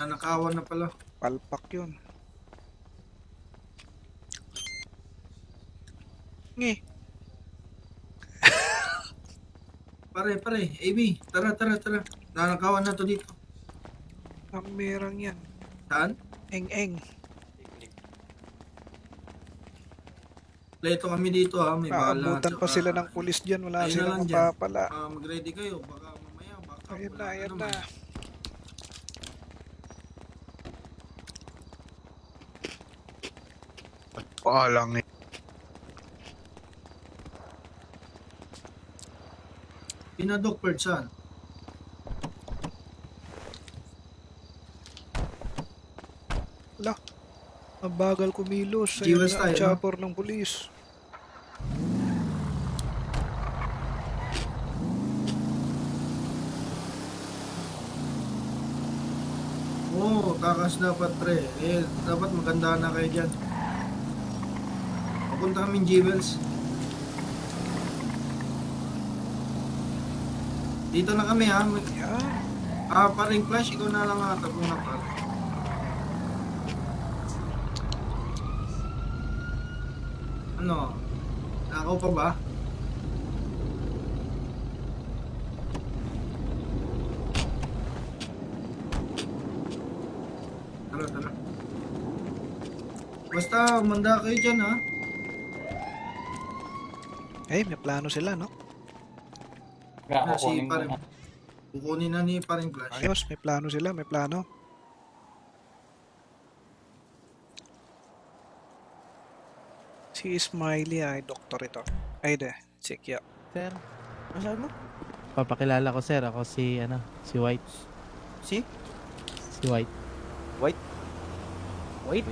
Nanakawan na pala. Palpak yun. Ngi. Pare, AB, tara. Nanakawan na to dito. Ang merang yan. Saan? Eng-eng. Pleto kami dito ha, may bala. Naabutan pa sila ng pulis dyan. Wala ayun na silang lang dyan. mapapala. Mag-ready kayo, baka mamaya, baka Ayan wala na, ayan naman. na. Palang eh. Pinadok Pert, saan? Wala. Ang bagal kumilos. G Ayan West na ang tayo, no? chopper ng pulis. Oo, takas dapat pre. Eh, dapat maganda na kayo dyan. Papunta kami G-Wells. Dito na kami ha. Yan. Paring Flash, ikaw na lang ata kung napal. Ano? Nakaw pa ba? Tara. Basta, umanda kayo dyan ha. Eh, may plano sila, no? Si paring... Kukunin na ni paring Flash. Ayos, may plano sila, may plano. Si Smiley ay doktor ito. Ay de, check ya. Sir, masyado mo? Papakilala ko sir, ako si si White. Si? Si White. White?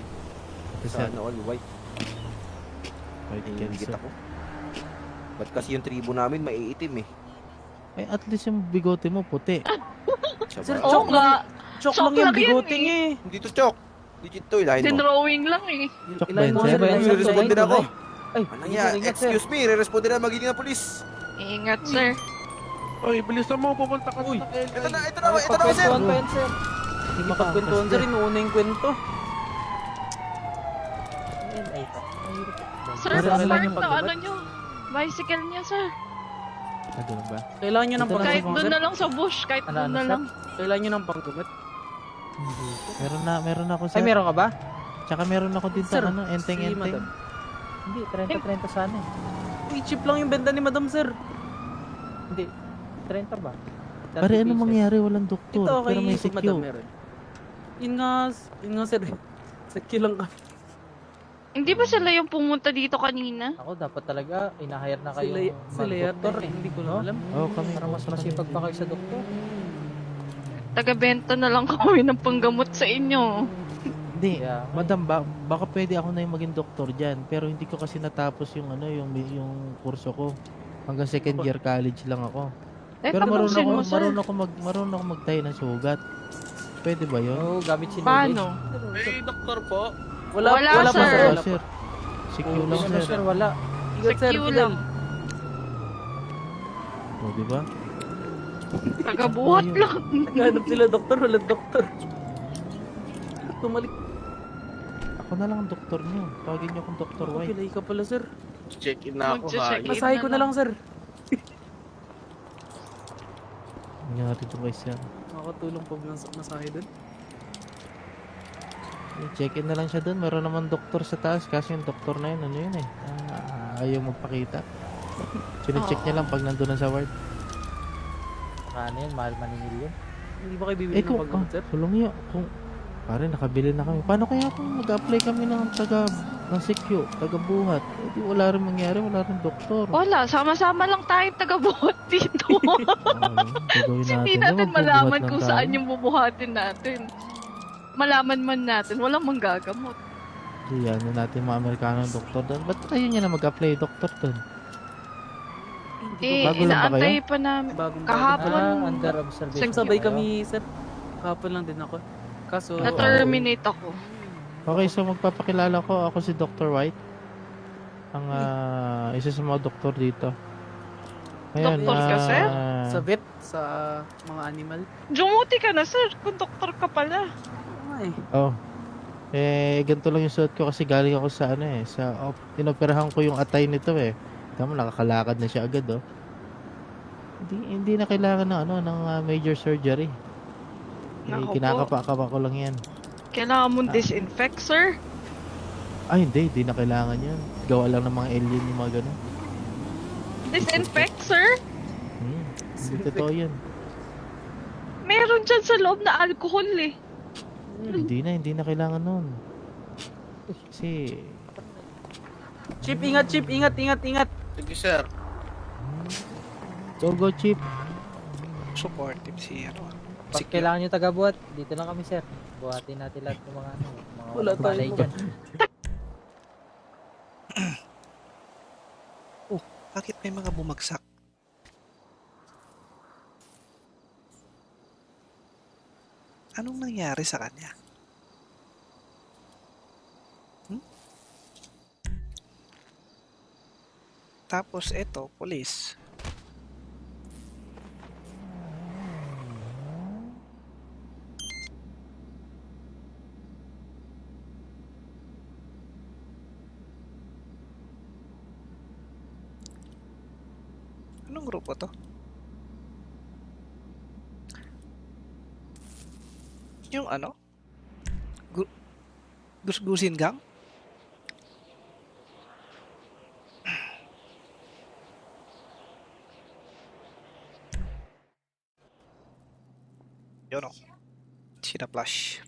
Ito sir, Sana all white. White Hingigit cancer. ako. Ba't kasi yung tribo namin maiitim eh? Eh, at least yung bigote mo puti. Sir, Oo nga. Chok Chok lang yung lang yun bigoting eh. Hindi to chok. Legit to, ilahin mo. Dinrawing lang eh. Chok ba Ilahin yun, mo, sir? sir. Ilahin mo, Re-respond din ilahin mo, ako. Ay, Anong yan? ingat, sir. Excuse me, re-respond din na magiging na polis. Ingat, sir. Oy, bilisan mo, pupunta ka Uy, sa LA. ito na, sir. Pagkwentuhan pa yan, sir. Hindi Hindi pagkwentuhan, sir. Inuuna yung kwento. Sir, Pero ano lang park yung na ano nyo. Bicycle niya, sir. Ah, ganun ba? Kailangan nyo ng Ito na, Kahit panggamot, doon sir. na lang sa bush, kahit Ano, doon na sir? lang. Kailangan nyo ng panggamot. Meron ako sir. Ay, meron ka ba? Tsaka meron ako dito Sir, ano, si enteng-enteng. madam. Hindi, 30-30 sana eh. Uy, cheap lang yung benta ni madam, sir. Hindi, 30 ba? 30 Pare, ano pieces. mangyari? Walang doktor, Ito, okay, pero may madam, secure. meron. Yun nga, sir. Secure lang kami. Hindi ba sila yung pumunta dito kanina? Ako dapat talaga inahire na kayo Sila yata, mag-doktor eh. hindi ko na No? alam. Oo, kami. Para mas masipag pa kayo sa doktor. Taga-benta na lang kami ng panggamot sa inyo. Hindi, Kaya, madam, baka pwede ako na yung maging doktor dyan. Pero hindi ko kasi natapos yung yung kurso ko. Hanggang second year college lang ako. Eh, Pero tapusin mo, sir. marunong ako magtayo ng sugat. Pwede ba yun? Oo, gamit si Paano? May doktor po. Wala, Wala pa, sir. sir. Wala, sir. Secure lang, Ano, sir. sir, wala. Ingat, sir. Secure Fidel. lang. O, di ba? Taga-buhat lang. Naghanap sila doktor, walang doktor. Tumalik. Ako na lang ang doktor niyo. Tawagin niyo akong Dr. White. Pilay ka pala, sir. Check-in na ako, Mag-check ha? in. Masahe ko na lang, sir. Nangyari ito guys yan. Makakatulong pa ng masahe doon. Check-in na lang siya doon. Meron naman doktor sa taas. Kasi yung doktor na yun, ano yun eh. Ayaw magpakita. Sine-check niya lang pag nandun na sa ward. Saka ano yun, mahal maningil yun. Hindi ba kayo bibili Eh ng kung, paggamot, sir? tulong niyo. Kung, pare, nakabili na kami. Paano kaya kung mag-apply kami ng ng secure, taga-buhat? Eh di wala rin mangyari, wala rin doktor. Wala, sama-sama lang tayo taga-buhat dito. Gagawin Hindi natin. natin Magbubuhat malaman lang kung tayo. saan yung bubuhatin natin. Malaman man natin, walang manggagamot. Di ano natin mga Amerikano ng doktor doon. Ba't kayo niya na mag-apply doktor doon? Eh, Bago lang ba inaantay pa namin. Bagong Kahapon. Under observation. Sabay kayo. kami, sir. Kahapon lang din ako. Kaso, Na-terminate ako. Okay, so magpapakilala ko. Ako si Dr. White. Ang isa sa mga doktor dito. Ngayon, Doktor ka, sir? sa vet, sa mga animal. Jumuti ka na, sir. Kung doktor ka pala. eh. Oh. Ganito lang yung suot ko kasi galing ako sa ano inoperahan ko yung atay nito eh. Tama, nakakalakad na siya agad oh. Hindi na kailangan ng major surgery. Nako po. Kinakapa-kapa ko lang yan. Kailangan mong disinfect, sir? Ay, hindi na kailangan yan. Gawa lang ng mga alien yung mga ganun. Disinfect, sir? Hindi totoo yan. Meron dyan sa loob na alcohol eh. Hindi na kailangan nun. Kasi, Chip, ingat, Chip. Ingat. Sige, sir. go, Chip. Supportive si Pag si kailangan nyo taga-buhat, dito lang kami, sir. Buhatin natin lahat ng mga mga Wala walang malay tayong dyan. Oh, bakit may mga bumagsak? Anong nangyari sa kanya? Tapos eto, police. Anong grupo to? Yung ano? Gusgusin gang? Yun o. Sina-flash.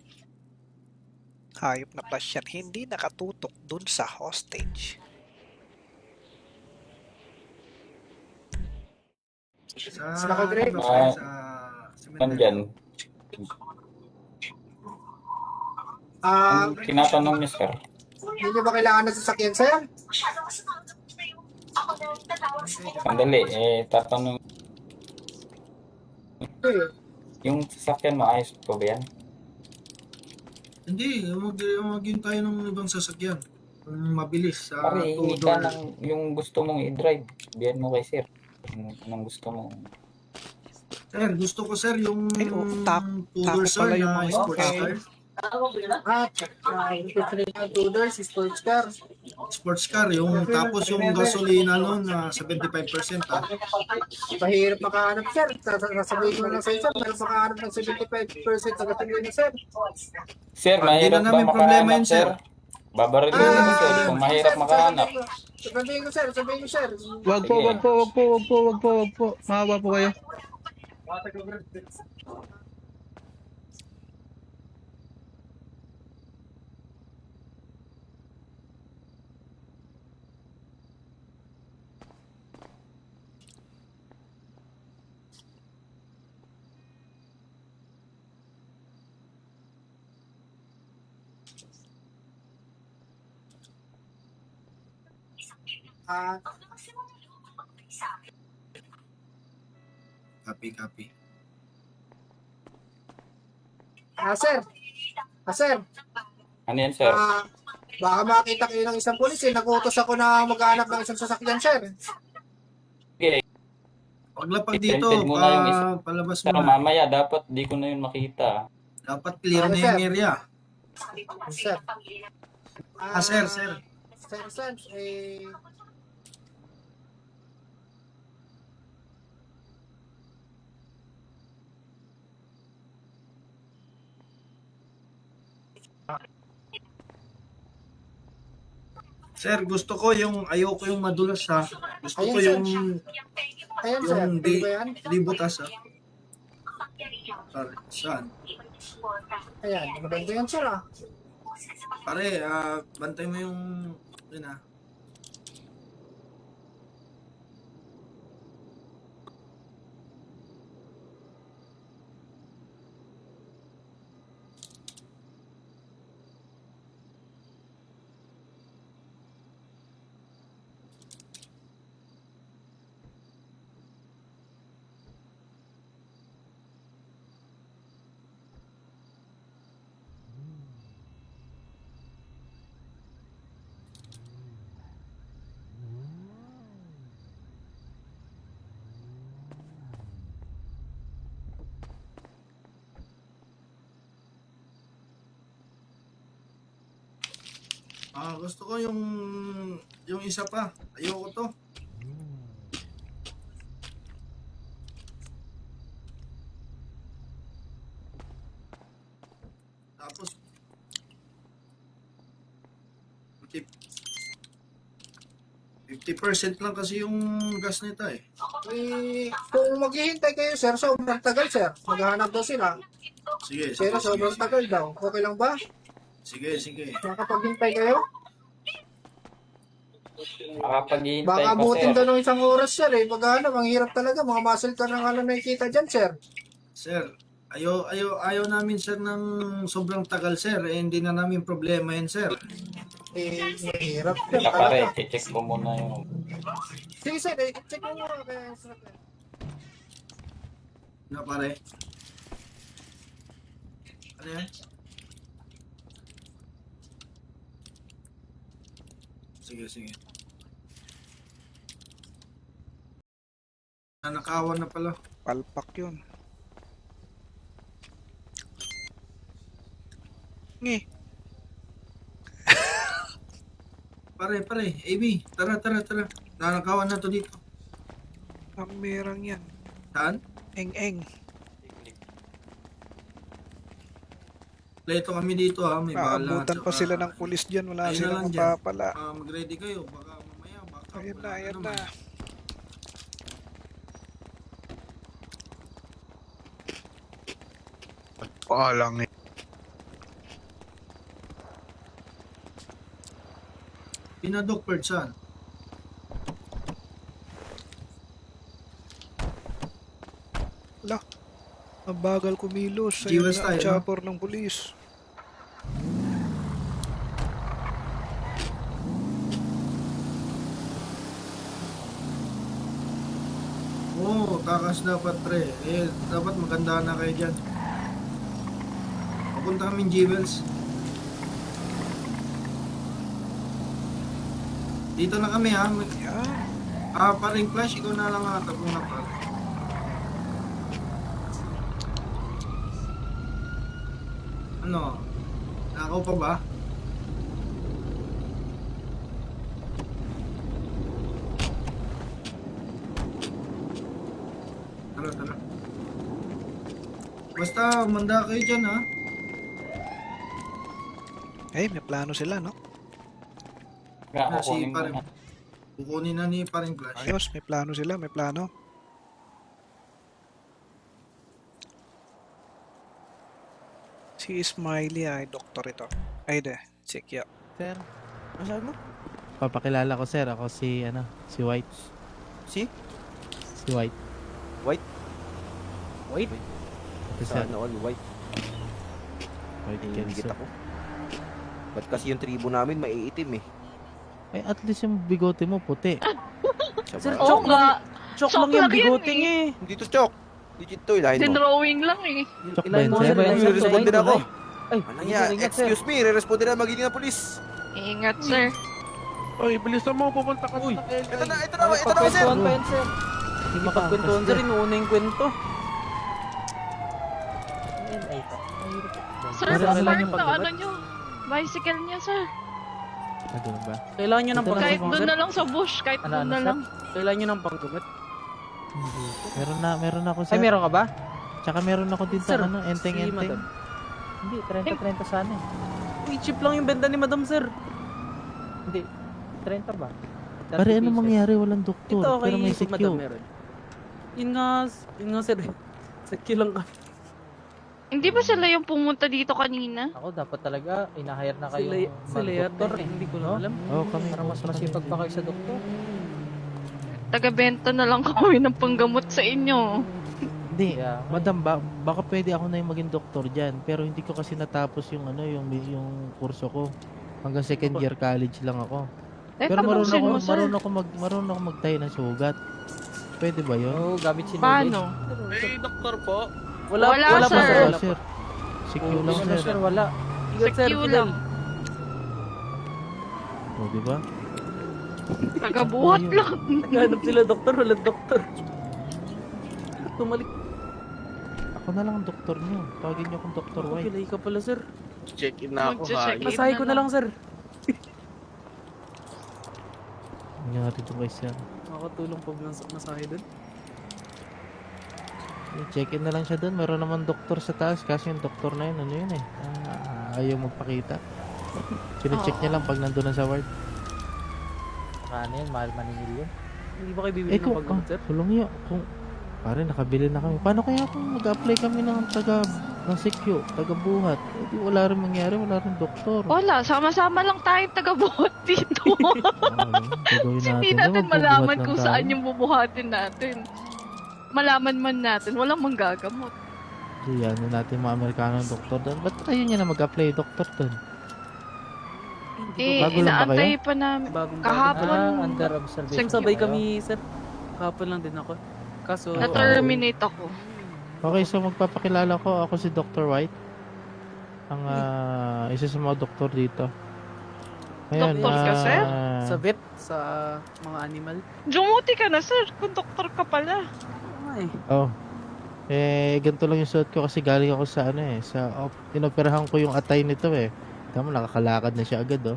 Hayop na flash yan. Hindi nakatutok dun sa hostage. Sa Naka-grade? sa Nandyan. Ang tinatanong niya, sir. Hindi nyo ba kailangan ng sasakyan, sir? Sandali, tatanong. Yung sasakyan mo, ayos po ba yan? Hindi, magin tayo ng ibang sasakyan. Mabilis sa Pare, hingi ka two-door. ng yung gusto mong i-drive. Biyan mo kay sir. Anong gusto mo? Sir, gusto ko sir yung Ay, oh, two-door tako sir pala yung na mga sports okay. car. Two-door, sports car. Sports car, yung tapos yung gasolina nun na 75% ah. Mahirap makahanap, sir. Sasabihin ko lang sa'yo, sir. Mahirap makahanap ng 75% na gasolina, sir. Sir, Hindi mahirap na ba namin problema makahanap, yun, sir? sir. Babaril ko sir kung mahirap makahanap. Sabihin ko, sir. Wag po. Mahawa po kayo. Copy. Sir. Sir. Ano yan, sir? Baka makita kayo ng isang pulis, eh. Nag-utos ako na maghanap ng isang sasakyan, sir. Okay. Paglapag dito, I-printed muna yung isa. palabas mo Pero na. mamaya, dapat di ko na yun makita. Dapat clear na Sir. yung area. Sir. Sir. Sir, Sir, gusto ko ayoko yung madulas ha. Gusto ko Ayun, yung Ayan, sir. yung Pwede ba yan? di butas ha. Pare, saan? Ayan, maganda yan, sir, Pare, bantay mo yung yun ha. Gusto ko yung isa pa. Ayoko to. Tapos 50% lang kasi yung gas nito eh. Kung maghihintay kayo, sir, sobrang tagal, sir. Maghahanap daw sila. Sige, Pero sobrang tagal daw. Okay lang ba? Sige, sige. Makapaghintay kayo? Makapaghihintay Baka pa, abutin sir. daw ng isang oras, sir. Maghahanap. Ang hirap talaga. Mga muscle car ng nakikita dyan, sir. Sir, ayaw namin sir ng sobrang tagal sir. Hindi na namin problema yan sir. Mahirap, sir. Teka pare, check ko muna yung... Sige, sir. Check mo muna. Kaya, sir. Na pare. Ano yan? Sige, sige. Nanakawan na pala. Palpak yun. Ngi. Pare, AB. Tara. Nanakawan na to dito. Kamerang yan. Saan? Eng-eng. Pleto kami dito ha. May bala. Maabutan pa sila ng pulis dyan. Wala Ayun na silang lang dyan. mapapala. Mag-ready kayo. Baka mamaya. Baka Ayan wala na, ayan naman. na. Paalang eh. Pinadok per saan? Ang bagal kumilos. G-West Ayun na, tayo, no? chopper ng pulis. Takas dapat pre. Dapat maganda na kayo dyan. Papunta kami Jewels. Dito na kami ha. Yan. Paring Flash, ikaw na lang hatag muna pare. Ano? Nakaw pa ba? Tara. Basta manda kayo dyan ha. Eh, may plano sila, no? Nga, Na si kukunin ko paring. na. Kukunin na ni paring Flash. Ayos, may plano sila, may plano. Si Smiley ay doktor ito. Ay de, Sikya. Sir, Masabi mo? papakilala ko sir. Ako si, si White. Si? Si White. White? Ito sir. Sana all white. White Hingigit Kelso. ako. Ba't kasi yung tribo namin maiitim eh. Ay, at least yung bigote mo puti. Sir, Sabay. Oo nga. Chok Chok lang yung lang yan bigoting eh. eh. Hindi to chok. Legit to, ilahin mo. Dinrawing lang eh. Chok ba Ilahin yun, mo, sir? sir. Ilahin mo, Responde na ako. Ay, Anong yan? ingat, sir. Excuse me, re-responde na magiging na polis. Ingat, sir. Uy, bilisan mo, pupunta ka Uy, sa ito na ako, sir. Pagkwentuhan pa yan, sir. Hindi pa, makapagkwentuhan, sir. Inuuna yung kwento. Sir, Para ano lang spark yung na ano nyo. Bicycle niya, sir. Ah, ganun ba? Kailangan nyo ng Ito na, Kahit panggamot, doon sir. na lang sa bush. Kahit Ano, doon ano, na sir? lang. Kailangan nyo ng panggamot. Meron ako sir. Ay, meron ka ba? Tsaka meron ako dito Sir, ano, si enteng-enteng. madam. Hindi, 30-30 sana eh. Uy, cheap lang yung benta ni madam, sir. Hindi, 30 ba? Pare, 30 ano pieces. mangyari? Walang doktor. Ito, pero may kay madam CQ. meron. Yun nga, sir. Sakyo lang ka. Hindi ba sila yung pumunta dito kanina? Ako, dapat talaga, inahire na kayo Sila yata, mag-doktor eh. hindi ko na No? alam. Oo, kami. Para mas masipag pa kayo sa doktor. Taga-benta na lang kami ng panggamot sa inyo. Hindi. Kaya, Madam, baka pwede ako na yung maging doktor dyan. Pero hindi ko kasi natapos yung yung kurso ko. Hanggang second year college lang ako. Eh, Pero tapusin mo, sir. marunong ako magtayo ng sugat. Pwede ba yun? Oo, gamit sinulit. Paano? doktor po. Wala, Wala pa, sir. sir. Wala, Wala sir. CQ lang, Wala, sir. sir, wala. Ingat, sir. Secure Fidel. lang. O, di ba? Tagabuhat lang. Naghanap sila doktor, walang doktor. Tumalik. Ako na lang ang doktor niyo. Tawagin niyo akong Dr. White. Pilay ka pala, sir. Magche-check in Masahe ko na lang, sir. Yung natin ito kay sir. Makakatulong pa ba ng masahe doon? Check-in na lang siya doon. Meron naman doktor sa taas. Kasi yung doktor na yun, ano yun eh. Ayaw magpakita. Sine-check niya lang pag nandun na sa ward. Saka ano yun, mahal maningil yun. Hindi ba kayo bibili ng paggamot, sir? Tulong niyo. Kung, pare, nakabili na kami. Paano kaya kung mag-apply kami ng ng secure, taga-buhat? Eh, di wala rin mangyari, wala rin doktor. Wala, sama-sama lang tayong taga-buhat dito. Gagawin natin. Hindi natin malaman kung saan yung bubuhatin natin. Malaman man natin, walang manggagamot. Hindi, ano natin mga Amerikano ng doktor doon. Ba't ayun niya na mag-apply doktor doon? Eh, Bago lang ba inaantay pa namin. Bagong Kahapon. Under observation. Sabay kayo. kami, sir. Kahapon lang din ako. Kaso, Na-terminate ako. Okay, so magpapakilala ko. Ako si Dr. White. Ang isa sa mga doktor dito. Doktor ka, sir? sa vet, sa mga animal. Jumuti ka na, sir. Kung doktor ka pala. Ay, Oh. Ganito lang yung suot ko kasi galing ako sa inoperahan ko yung atay nito eh. Tama, nakakalakad na siya agad oh.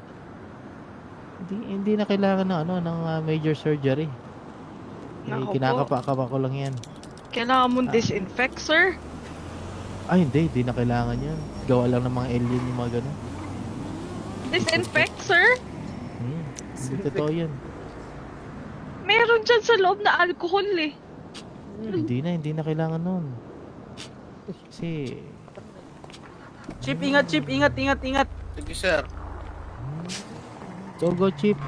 Hindi na kailangan ng major surgery. Naku po. Kinakapa-kapa ko lang yan. Kailangan mong disinfect, sir. Ay, hindi na kailangan yan. Gawa lang ng mga alien yung mga ganun. Disinfect, sir? Hindi totoo yan. Meron dyan sa loob na alcohol eh. Hindi na kailangan nun. Kasi, Chip, ingat, Chip, ingat. go Chip.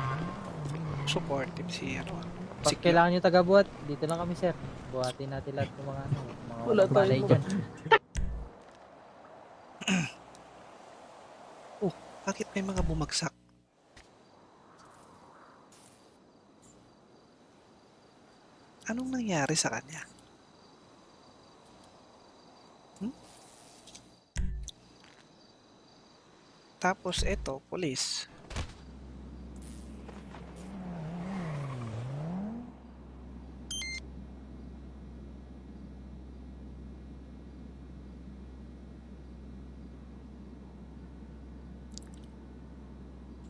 Supportive si ano. Pag kailangan nyo taga-buhat, dito lang kami, sir. Buhatin natin lahat ng mga Wala walang malay tayong dyan. Bakit may mga bumagsak? Anong nangyari sa kanya? Tapos eto, police.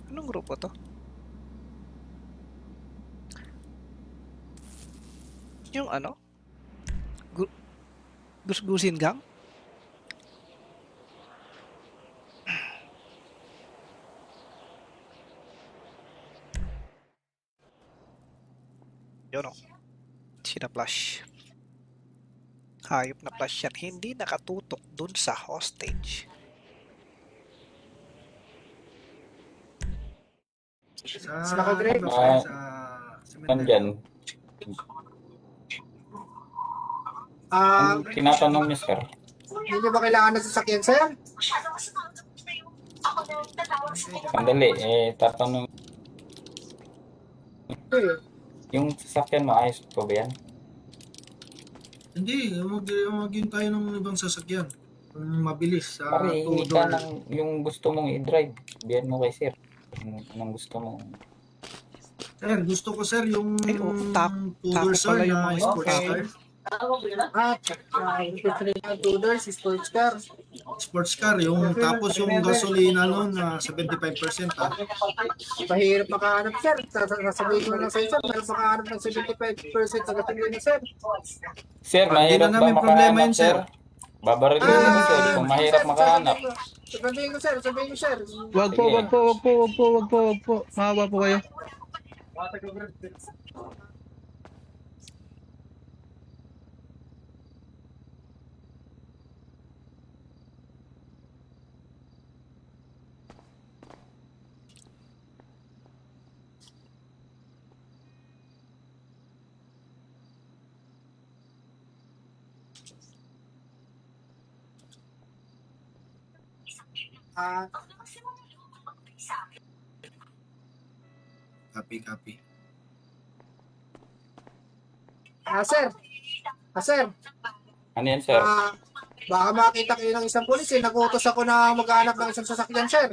Anong grupo to? Yung ano? Gusgusin gang? Yun o. Sina-flash. Hayop na flash yan. Hindi nakatutok dun sa hostage. Sa Naka-grade. Nandyan. Ang tinatanong niya, sir. Hindi ba kailangan ng sasakyan, sir? Sandali, tatanong. Yung sasakyan maayos po ba yan? Hindi, magin tayo ng ibang sasakyan. Mabilis. Pare, hindi ka ng yung gusto mong i-drive. Biyan mo kay sir. Anong gusto mo? Sir, gusto ko sir yung Ay, Tudor tako sir pala yung na mga sports okay. car. Tudor, si sports car. Sports car, tapos yung gasolina nun na 75% Mahirap makahanap, sir. Sasabihin ko lang sa'yo, sir. Mahirap makahanap ng 75% sa gasolina, sir. Sir, Hindi mahirap na ba namin problema makahanap, yun, sir. sir? Babarilin mo, sir, kung mahirap makahanap. Sabihin ko, sir. Sabihin ko, sir. Wag po. Mahawa po kayo. Copy. Sir. Sir. Ano yan, sir? Baka makita kayo ng isang pulis, eh. Nag-utos ako na maghanap ng isang sasakyan, sir.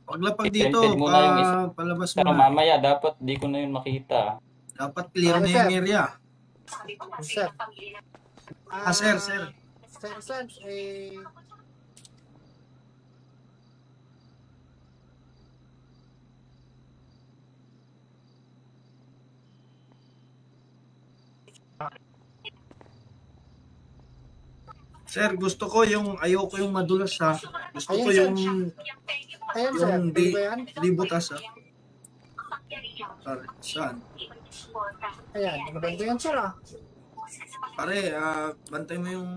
Paglapag dito, Rented mo na yung isa. palabas mo Pero na. mamaya, dapat di ko na yun makita. Dapat clear na Okay, yung sir. area. Sir. Sir. Sir, Sir, gusto ko yung, ayoko yung madulas ha. Gusto ko Ayun, yung, Ayan sir, yung pwede ba yan? di butas ha. Pare, saan? Ayan, maganda yan sir ah. Pare, bantay mo yung,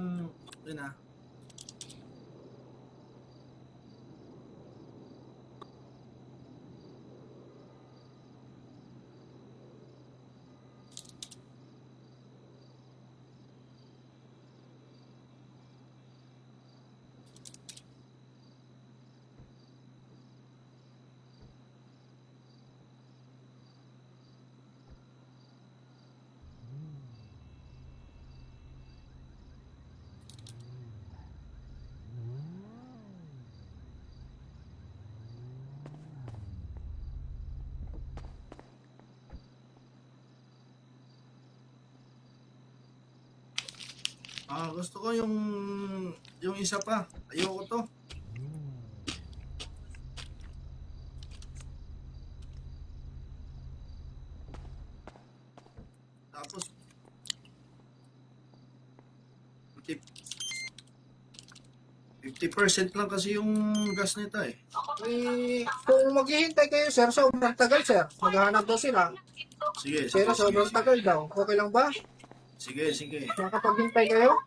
yun ha. Gusto ko yung isa pa. Ayoko to. Tapos 50% lang kasi yung gas nito eh. Kung maghihintay kayo sir, sobrang tagal sir. Maghahanap daw sila. Sige, Pero sobrang tagal daw. Okay lang ba? sige, sige. Makapaghintay kayo?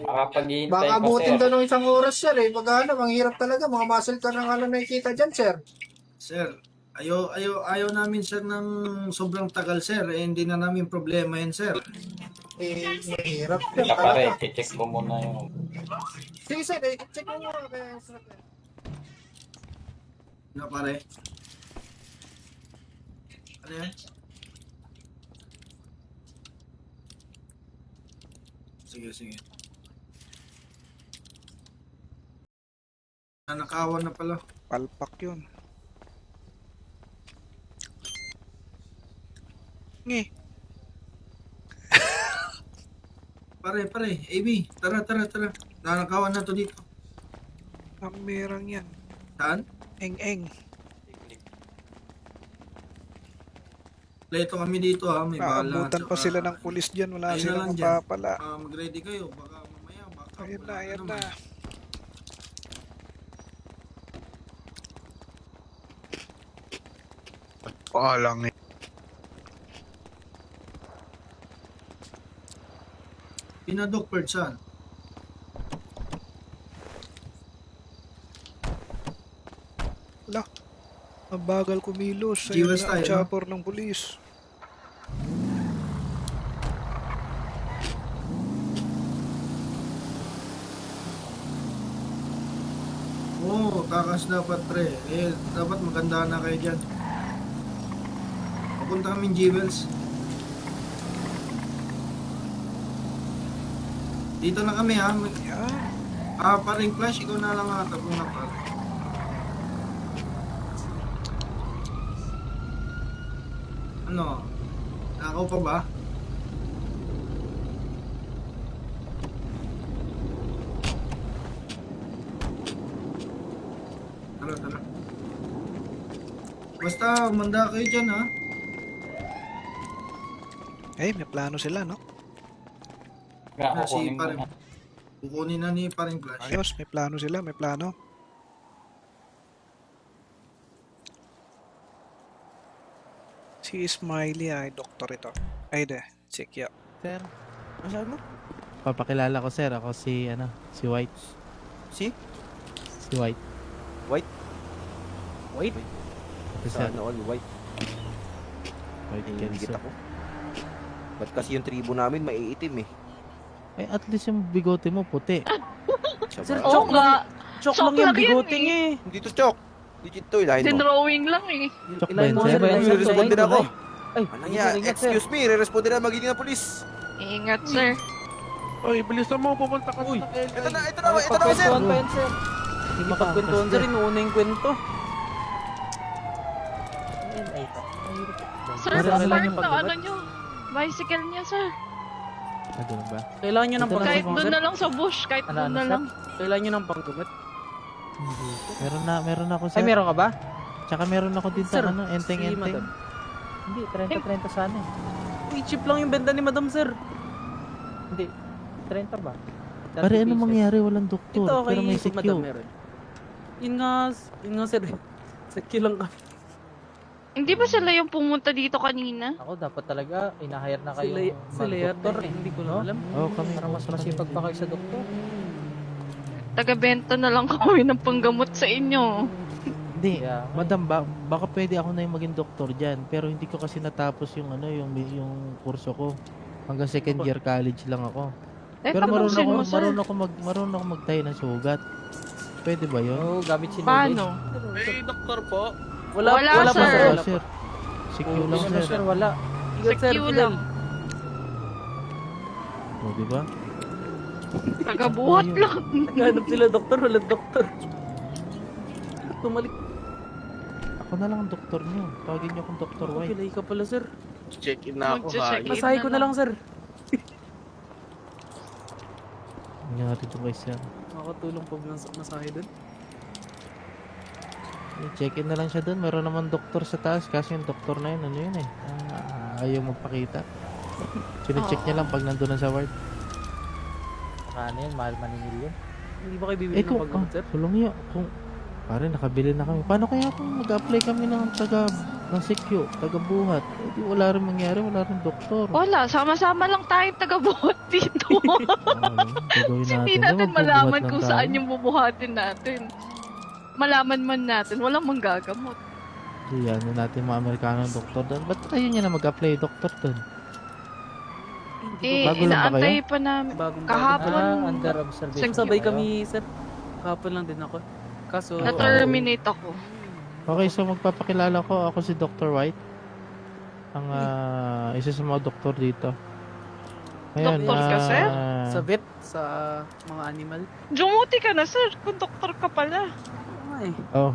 Makapaghihintay Baka pa abutin sir. daw ng isang oras sir eh. Maghanap, ang hirap talaga. Mga muscle car na nga lang nakikita dyan sir. Sir, ayaw namin sir ng sobrang tagal sir. Eh, hindi na namin problema yan sir. Mahirap sir. Teka pare, check ko muna yung... Sige sir, check mo muna. Kaya, sir. Na pare. Ano yan? Sige. Nanakawan na pala. Palpak yun. Nge. Pare, AB, tara. Nanakawan na to dito. Kamerang yan. Saan? Eng-eng. Leto kami dito ha, may bala. Naabutan pa sila ng pulis dyan. Wala ayun na silang lang dyan. mapapala. Mag-ready kayo, baka mamaya, baka Ayan wala na. naman. Palang eh. Pinadok Bird, saan? Wala. Ang bagal kumilos. Jiwas Ayan na ang tayo, no? chopper ng pulis. Oo, takas dapat pre. Eh, dapat maganda na kayo dyan. Papunta kami Jewels. Dito na kami ha. Yan. Paring Flash, ikaw na lang ata kung na pare. Ano? Nakaw pa ba? Tara. Basta, umanda kayo dyan ha. Eh, may plano sila, no? Kaya Si kukunin ko pare. na. Kukunin na ni paring Flash. Ayos, may plano sila, may plano. Si Smiley ay doktor ito. Ay de, si Kyo. Sir, Masabi mo? papakilala ko sir. Ako si White. Si? Si White. White? Ito sir, Sana all white. White Hingigit Cancer. ako. Ba't kasi yung tribo namin maiitim eh. Ay, at least yung bigote mo puti. Sir, Sabay. Oo nga. Chok Chok lang yung lang yan bigote eh. niya eh. Hindi to chok. Legit to, ilahin mo. Dinrawing lang eh. Chok ba Ilahin yun mo, sir? sir. Ilahin mo, Re-respond din sir. ako. Ay, Anong ingat, yan? ingat, sir. Excuse me, re-respond din na magiging na polis. Ingat, sir. Uy, bilisan mo, pupunta ka Uy. Ito na, sir. Pagkwentuhan pa yan, sir. Hindi Pagkwentuhan, sir, inuuna yung kwento. Sir, Sir, kailangan park yung na pagbabat? ano nyo. Bicycle niya, sir. Ganun ba? Kailangan nyo ng Ito na, Kahit panggamot, doon sir. na lang sa bush, kahit Ano, doon ano, na sir? lang. Kailangan nyo ng panggamot. Meron na ako sir. Ay, meron ka ba? Tsaka meron ako dito Sir, ano, enteng-enteng. madam. Hindi, 30-30 sana eh. Uy, cheap lang yung benta ni madam, sir. Hindi. 30 ba? 30 Pare, ano pieces. mangyari? Walang doktor. Ito okay, pero may madam secure. meron. Yun nga sir. Secure lang kami. Hindi ba sila yung pumunta dito kanina? Ako, dapat talaga, inahire na kayo Sila yata, doktor eh. hindi ko lang No? alam. Oo, kami. Para mas masipag pa kayo sa doktor. Taga-benta na lang kami ng panggamot sa inyo. Hindi. Kaya, Madam, baka pwede ako na yung maging doktor dyan. Pero hindi ko kasi natapos yung yung kurso ko. Hanggang second year college lang ako. Pero tapusin mo, sir. marunong ako magtayo ng sugat. Pwede ba yun? Oo, gamit si Paano? Wala Wala, pa sir. Wala, sir. Secure lang, Sir, sir. wala. Ingat, sir, Secure Fidel. lang. O, di ba? Taga-buhat lang. Naghanap sila doktor, walang doktor. Tumalik. Ako na lang ang doktor niyo. Tawagin niyo akong Dr. White. Pilay ka pala, sir. Check-in na ako, ha? Mag-check-in Masahe ko na lang, sir. Nangyari ito guys yan. Makakatulong po ng masahe dun. Check-in na lang siya doon. Meron naman doktor sa taas. Kasi yung doktor na yun, ano yun eh. Ayaw magpakita. Sine-check niya lang pag nandun na sa ward. Ano yun, mahal maningil yun. Hindi ba kayo bibili Eh ng kung, paggamot, sir? tulong niyo. Kung, pare, nakabili na kami. Paano kaya kung mag-apply kami ng secure, taga-buhat? Eh, di wala rin mangyari, wala rin doktor. Wala, sama-sama lang tayong taga-buhat dito. Gagawin natin. Hindi Di, natin magbubuhat malaman lang kung tayo. saan yung bubuhatin natin. Malaman man natin, walang manggagamot. Di, ano natin mga Amerikano ng doktor doon. Ba't tayo niya na mag-apply doktor doon? Eh, Bago lang ba inaantay pa namin. Bagong Kahapon, Under observation. Sabay kayo. kami, sir. Kahapon lang din ako. Kaso, na-terminate ako. Okay, so magpapakilala ko. Ako si Dr. White. Ang isa sa mga doktor dito. Ngayon, Doktor ka, sir? sa vet, sa mga animal. Jumuti ka na, sir. Kung doktor ka pala. Ay, Oh.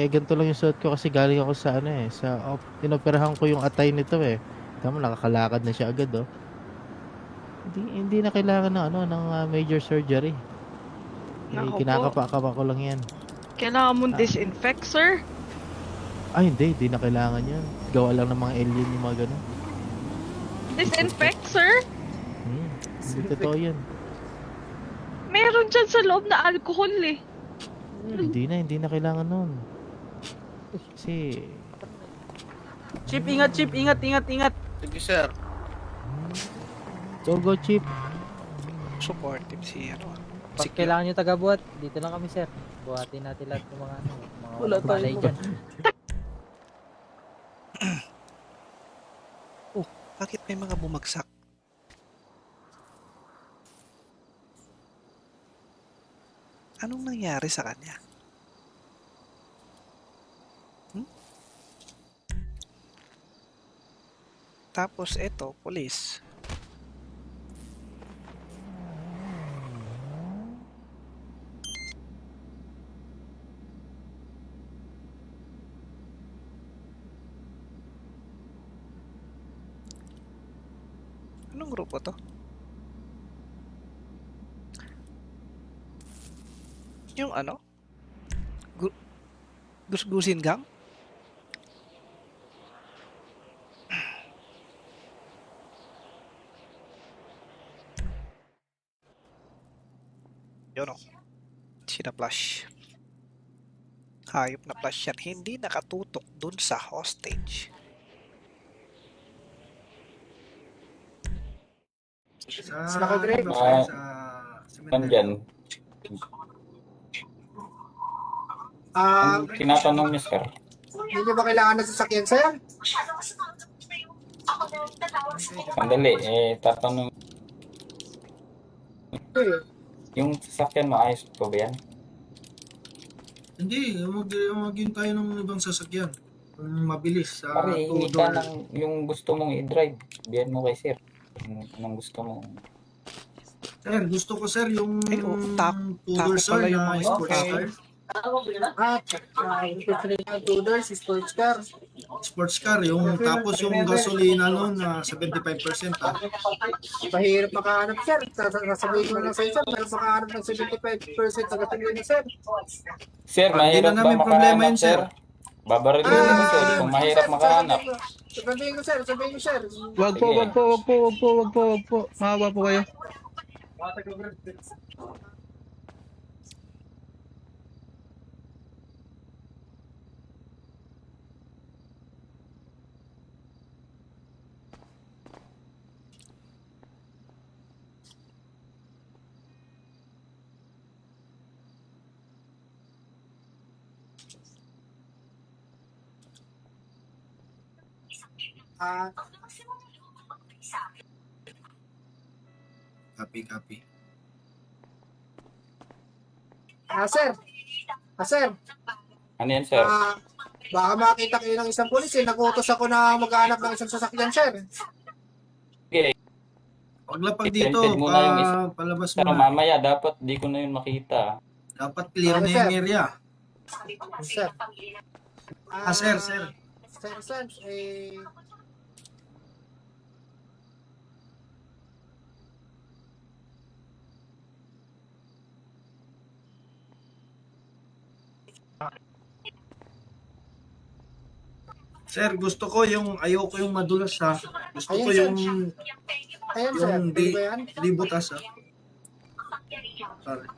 Ganito lang yung suot ko kasi galing ako sa inoperahan ko yung atay nito eh. Tama, nakakalakad na siya agad oh. Hindi na kailangan ng major surgery. Naku po. Kinakapa-kapa ko lang yan. Kailangan mong disinfect, sir. Ay, hindi na kailangan yun. Gawa lang ng mga alien yung mga ganun. Disinfect, sir? Hindi totoo yun. Meron dyan sa loob na alcohol eh. Hindi na kailangan nun. Kasi, Chip, ingat, Chip, ingat. Sige, sir. go Chip. Supportive si Pag kailangan nyo taga-buhat, dito lang kami, sir. Buhatin natin lahat ng mga Wala malay tayong dyan. Bakit may mga bumagsak? Anong nangyari sa kanya? Tapos eto, police. Anong grupo to? Yung ano? Gusgusin gang? Yun o. Sina-flash. Hayop na flash yan. Hindi nakatutok dun sa hostage. Sa, Naka-grade. sa Nandyan. Ang tinatanong niya, sir. Hindi ba kailangan ng sasakyan, sir? Sandali, tatanong. Yung sasakyan mo, ayos po ba yan? Hindi, magin tayo ng ibang sasakyan. Mabilis. Pare, hindi ka ng yung gusto mong i-drive. Biyan mo kay sir. Anong gusto mo? Sir, gusto ko sir yung Ay, Tudor tako sir pala yung na mga sports okay. car. Tudors, sports car. Sports car, yung tapos yung gasolina nun na 75% ah. Mahirap makahanap, sir. Sasabihin ko lang sa'yo, sir. Mahirap makahanap ng 75% na gasolina, sir. Sir, Hindi mahirap na ba namin problema makahanap, yun, sir? sir. Babarilin mo, sir, kung mahirap makahanap. Sabihin ko, sir. Wag po. Maawa po kayo. Ah, Copy. sir. Sir. Ano yan, sir? Baka makita kayo ng isang pulis eh. Nag-utos ako na maghanap ng isang sasakyan, sir. Paglapag dito, Printed muna yung isa. palabas Pero mo na. mamaya, dapat di ko na yun makita. Dapat clear Ano, na sir? yung area. Sir. Sir. Sir, Sir, gusto ko yung, ayoko yung madulas ha. Gusto Ayun, ko sir. yung ayan, sir. yung Pwede ba yan? di butas ha.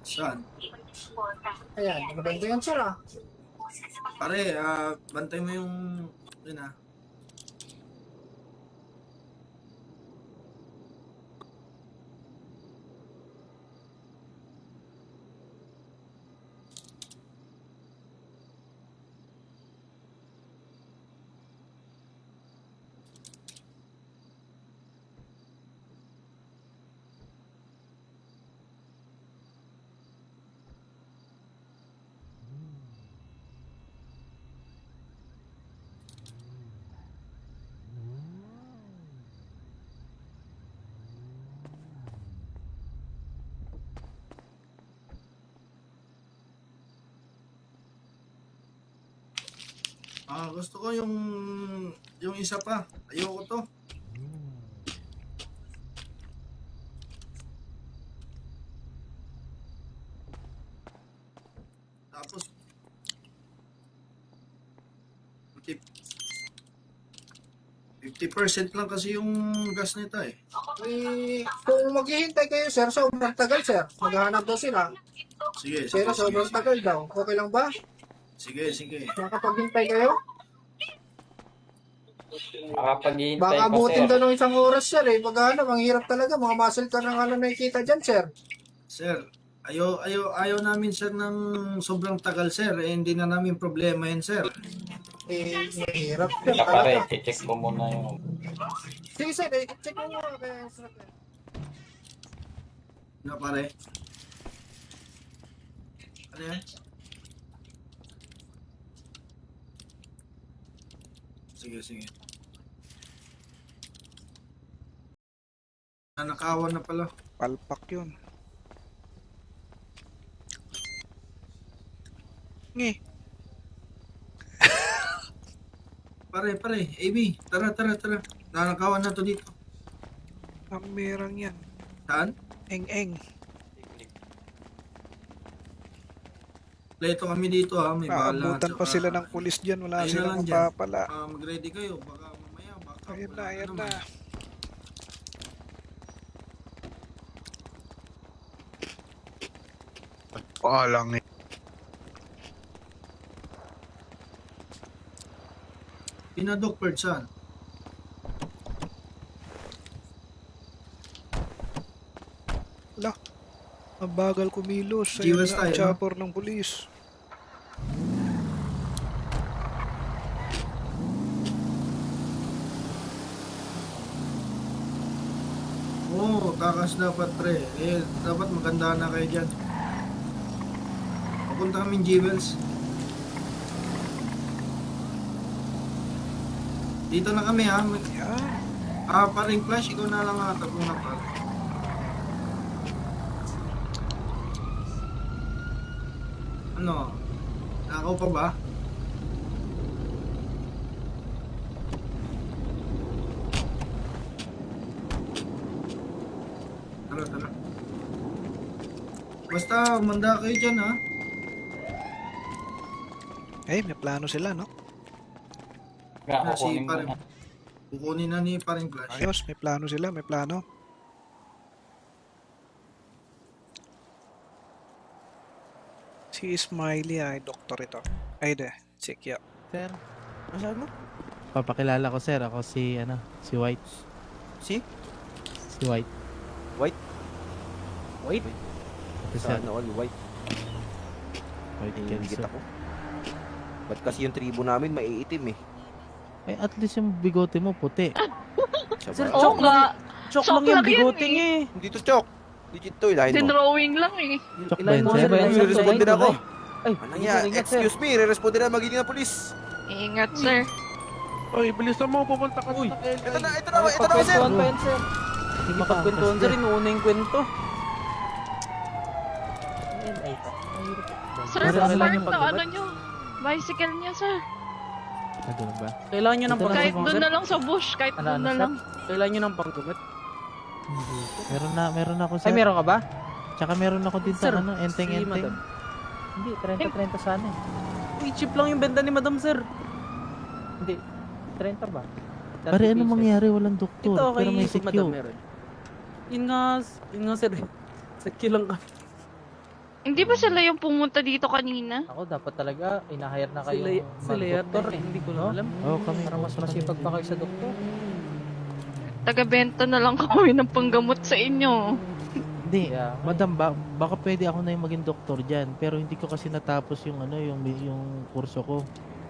Saan? Ayan, maganda yan, sir, Pare, bantay mo yung, yun ha. Gusto ko yung isa pa. Ayoko to. Tapos 50% lang kasi yung gas nito eh. Kung maghihintay kayo, sir, sobrang tagal, sir. Maghahanap daw sila. Sige, Pero sobrang tagal daw. Okay lang ba? Sige. Makapaghintay kayo? Makapaghihintay Baka pa, abutin sir. daw ng isang oras, sir, eh. Maghanap, ang hirap talaga. Mga muscle car na nga lang nakikita dyan, sir. Sir, ayaw namin sir ng sobrang tagal sir. Hindi na namin problema yan sir. Mahirap, sir. Kaya pare, Talaga. check ko muna yung... Sige, sir, check mo muna kaya, sir. Na pare. Ano yan? Sige. Nanakawan na pala. Palpak yun. Ngi. Pare. AB, tara. Nanakawan na to dito. Kamerang yan. Saan? Eng. Pleto kami dito ha. May bala. Naabutan pa tsaka- sila ng pulis dyan. Wala Ayun na silang lang dyan. mapapala. Mag-ready kayo. Baka mamaya. Baka Ayan wala na. naman. Paalang eh. Pinadok Perd saan? Ang bagal kumilos. G-West Ayan na ang tayo, no? chopper ng pulis. Oo, takas dapat pre. Dapat maganda na kayo dyan. Papunta kaming Jewels. Dito na kami ha. Yan. Paring Flash, ikaw na lang hatag muna pare. Ano? Nakaw pa ba? Tara. Basta, manda kayo dyan ha. May plano sila, no? Nga, Si kukunin ko paring, na. kukunin na ni paring Flash. Ayos, may plano sila, may plano. Si Smiley ay doktor ito. Ay de, check ya. Sir, Masyado? papakilala ko sir. Ako si, si White. Si? Si White. White? Ito sir, Sana all white. White Hingigit Kelso. ako. Ba't kasi yung tribo namin maiitim eh. Eh, at least yung bigote mo puti. Siya Sir, ba? Oo nga. Chok Chok lang yung lang yan bigoting eh. Hindi to chok. Legit to, ilahin mo. Dinrawing lang eh. Chok ba Ilahin yun, mo, sir? sir. Ilahin mo, Re-respond din ako. Ay, Anong yan? ingat, sir. Excuse me, re-respond din na magiging na polis. Ingat, sir. Oy, bilisan mo, pupunta ka Uy. sa LA. Ito na, sir. Pagkwentuhan pa yan, sir. Hindi Makapagkwentuhan sir, inuuna yung kwento. Yan, ay, mahirap. Sir, Pero sa ano lang park yung na paggabat? ano nyo. Bicycle niya, sir. Ah, ganun ba? Kailangan nyo ng Ito na, Kahit panggamot, doon sir. na lang sa bush. Kahit Ano, doon na sir? lang. Kailangan nyo ng panggamot. Meron ako sir. Ay, meron ka ba? Tsaka meron ako dito Sir, si enteng-enteng. madam. Hindi, 30-30 sana eh. Uy, cheap lang yung benta ni madam, sir. Hindi, 30 ba? 30 Pare, ano pieces. mangyari? Walang doktor. Ito, Pero may kay madam CQ. meron. Yun nga, sir. Sakyo lang kami. Hindi ba sila yung pumunta dito kanina? Ako, dapat talaga, inahire na kayo Sila yata, mag-doktor eh. hindi ko lang No? alam. Oo, kami. Para mas masipag pa kayo sa doktor. Taga-benta na lang kami ng panggamot sa inyo. Hindi. Kaya, Madam, baka pwede ako na yung maging doktor dyan. Pero hindi ko kasi natapos yung kurso ko.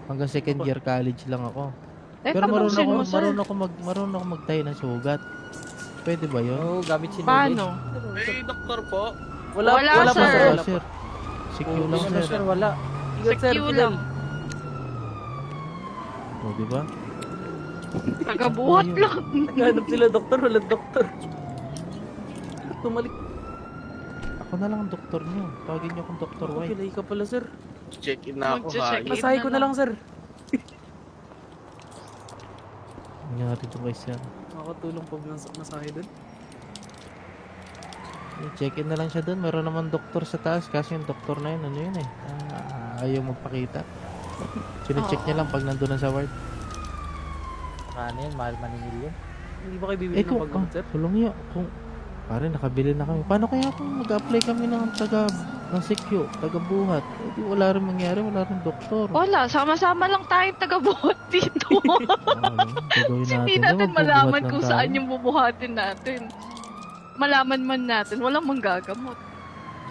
Hanggang second year college lang ako. Eh, Pero tapusin mo, sir. marunong ako magtayo ng sugat. Pwede ba yun? Oo, gamit si Paano? May doktor po. Wala, Wala, wala pa, sir. sir. Wala, Wala sir. pa. CQ Hindi lang, naman, sir. sir, wala. Ingat, sir. Sa queue Fidel. lang. O, di ba? Taga-buhat lang. Naghanap sila doktor, wala doktor. Tumalik. Ako na lang ang doktor niyo. Tawagin niyo akong Dr. White. Pilay ka pala, sir. Check-in na ako, Magche-check ha. in. Masahe ko na lang, sir. Nangyari ito guys yan. Makakatulong pa ba sa masahe doon? Check-in na lang siya doon. Meron naman doktor sa taas. Kasi yung doktor na yun, ano yun eh. Ayaw magpakita. Sine-check niya lang pag nandun na sa ward. Saka ano yun, mahal maningil yun. Hindi ba kayo bibili Eh ng kung, paggamot, sir? tulong niyo. Kung, pare, nakabili na kami. Paano kaya kung mag-apply kami ng ng CQ, taga-buhat? Eh, di wala rin mangyari, wala rin doktor. Wala, sama-sama lang tayong taga-buhat dito. Gagawin Kasi hindi natin. natin Magbubuhat malaman lang kung tayo. saan yung bubuhatin natin. Malaman man natin, walang manggagamot.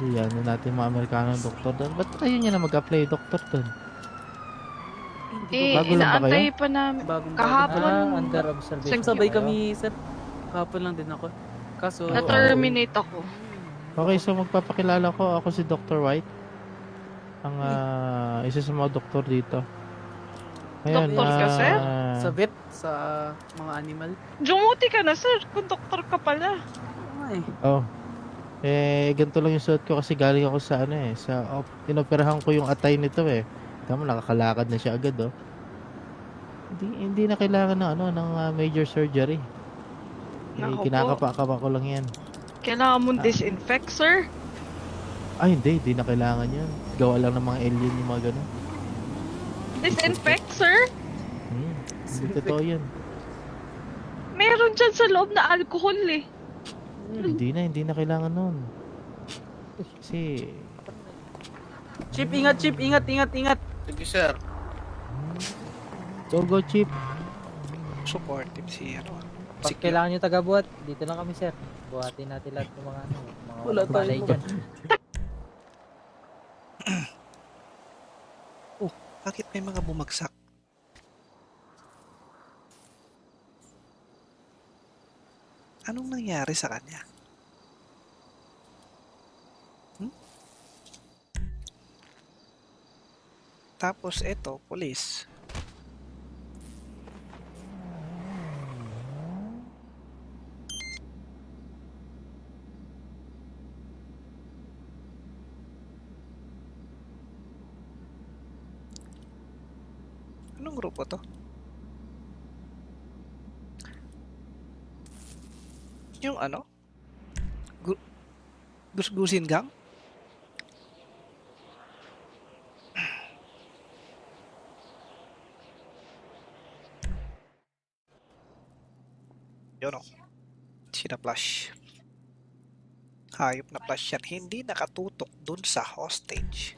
Di ano natin mga Amerikano ng doktor doon. Ba't ayaw niya na mag-apply doktor doon? Eh, Bago lang ba inaantay pa namin. Bagong Kahapon. Under observation. Sabay kayo. kami, sir. Kahapon lang din ako. Kaso, Na-terminate ako. Okay, so magpapakilala ko. Ako si Dr. White. Ang isa sa mga doktor dito. Ngayon, Doktor ka, sir? sa vet, sa mga animal. Jumuti ka na, sir. Kung doktor ka pala. Ay, Oh. Eh, ganito lang yung suot ko kasi galing ako sa inoperahan ko yung atay nito eh. Tama, nakakalakad na siya agad oh. Hindi na kailangan ng major surgery. Eh, Naku po. kinakapa-kapa ko lang yan. Kailangan mong disinfect, sir. Ay, hindi na kailangan yan. Gawa lang ng mga alien yung mga ganun. Disinfect, sir? Hindi totoo yan. Meron dyan sa loob na alcohol eh. Hindi na kailangan nun. Kasi, Chip, ingat, Chip, ingat. Sige, sir. go Chip. Supportive si Pag CQ. kailangan nyo taga-buhat, dito lang kami, sir. Buhatin natin lahat ng mga mga Wala walang balay tayong dyan. Bakit may mga bumagsak? Anong nangyari sa kanya? Tapos eto, police. Anong grupo to? Yung ano? Gusgusin gang? Yun o. Sina-flash. Hayop na flash yan. Hindi nakatutok dun sa hostage.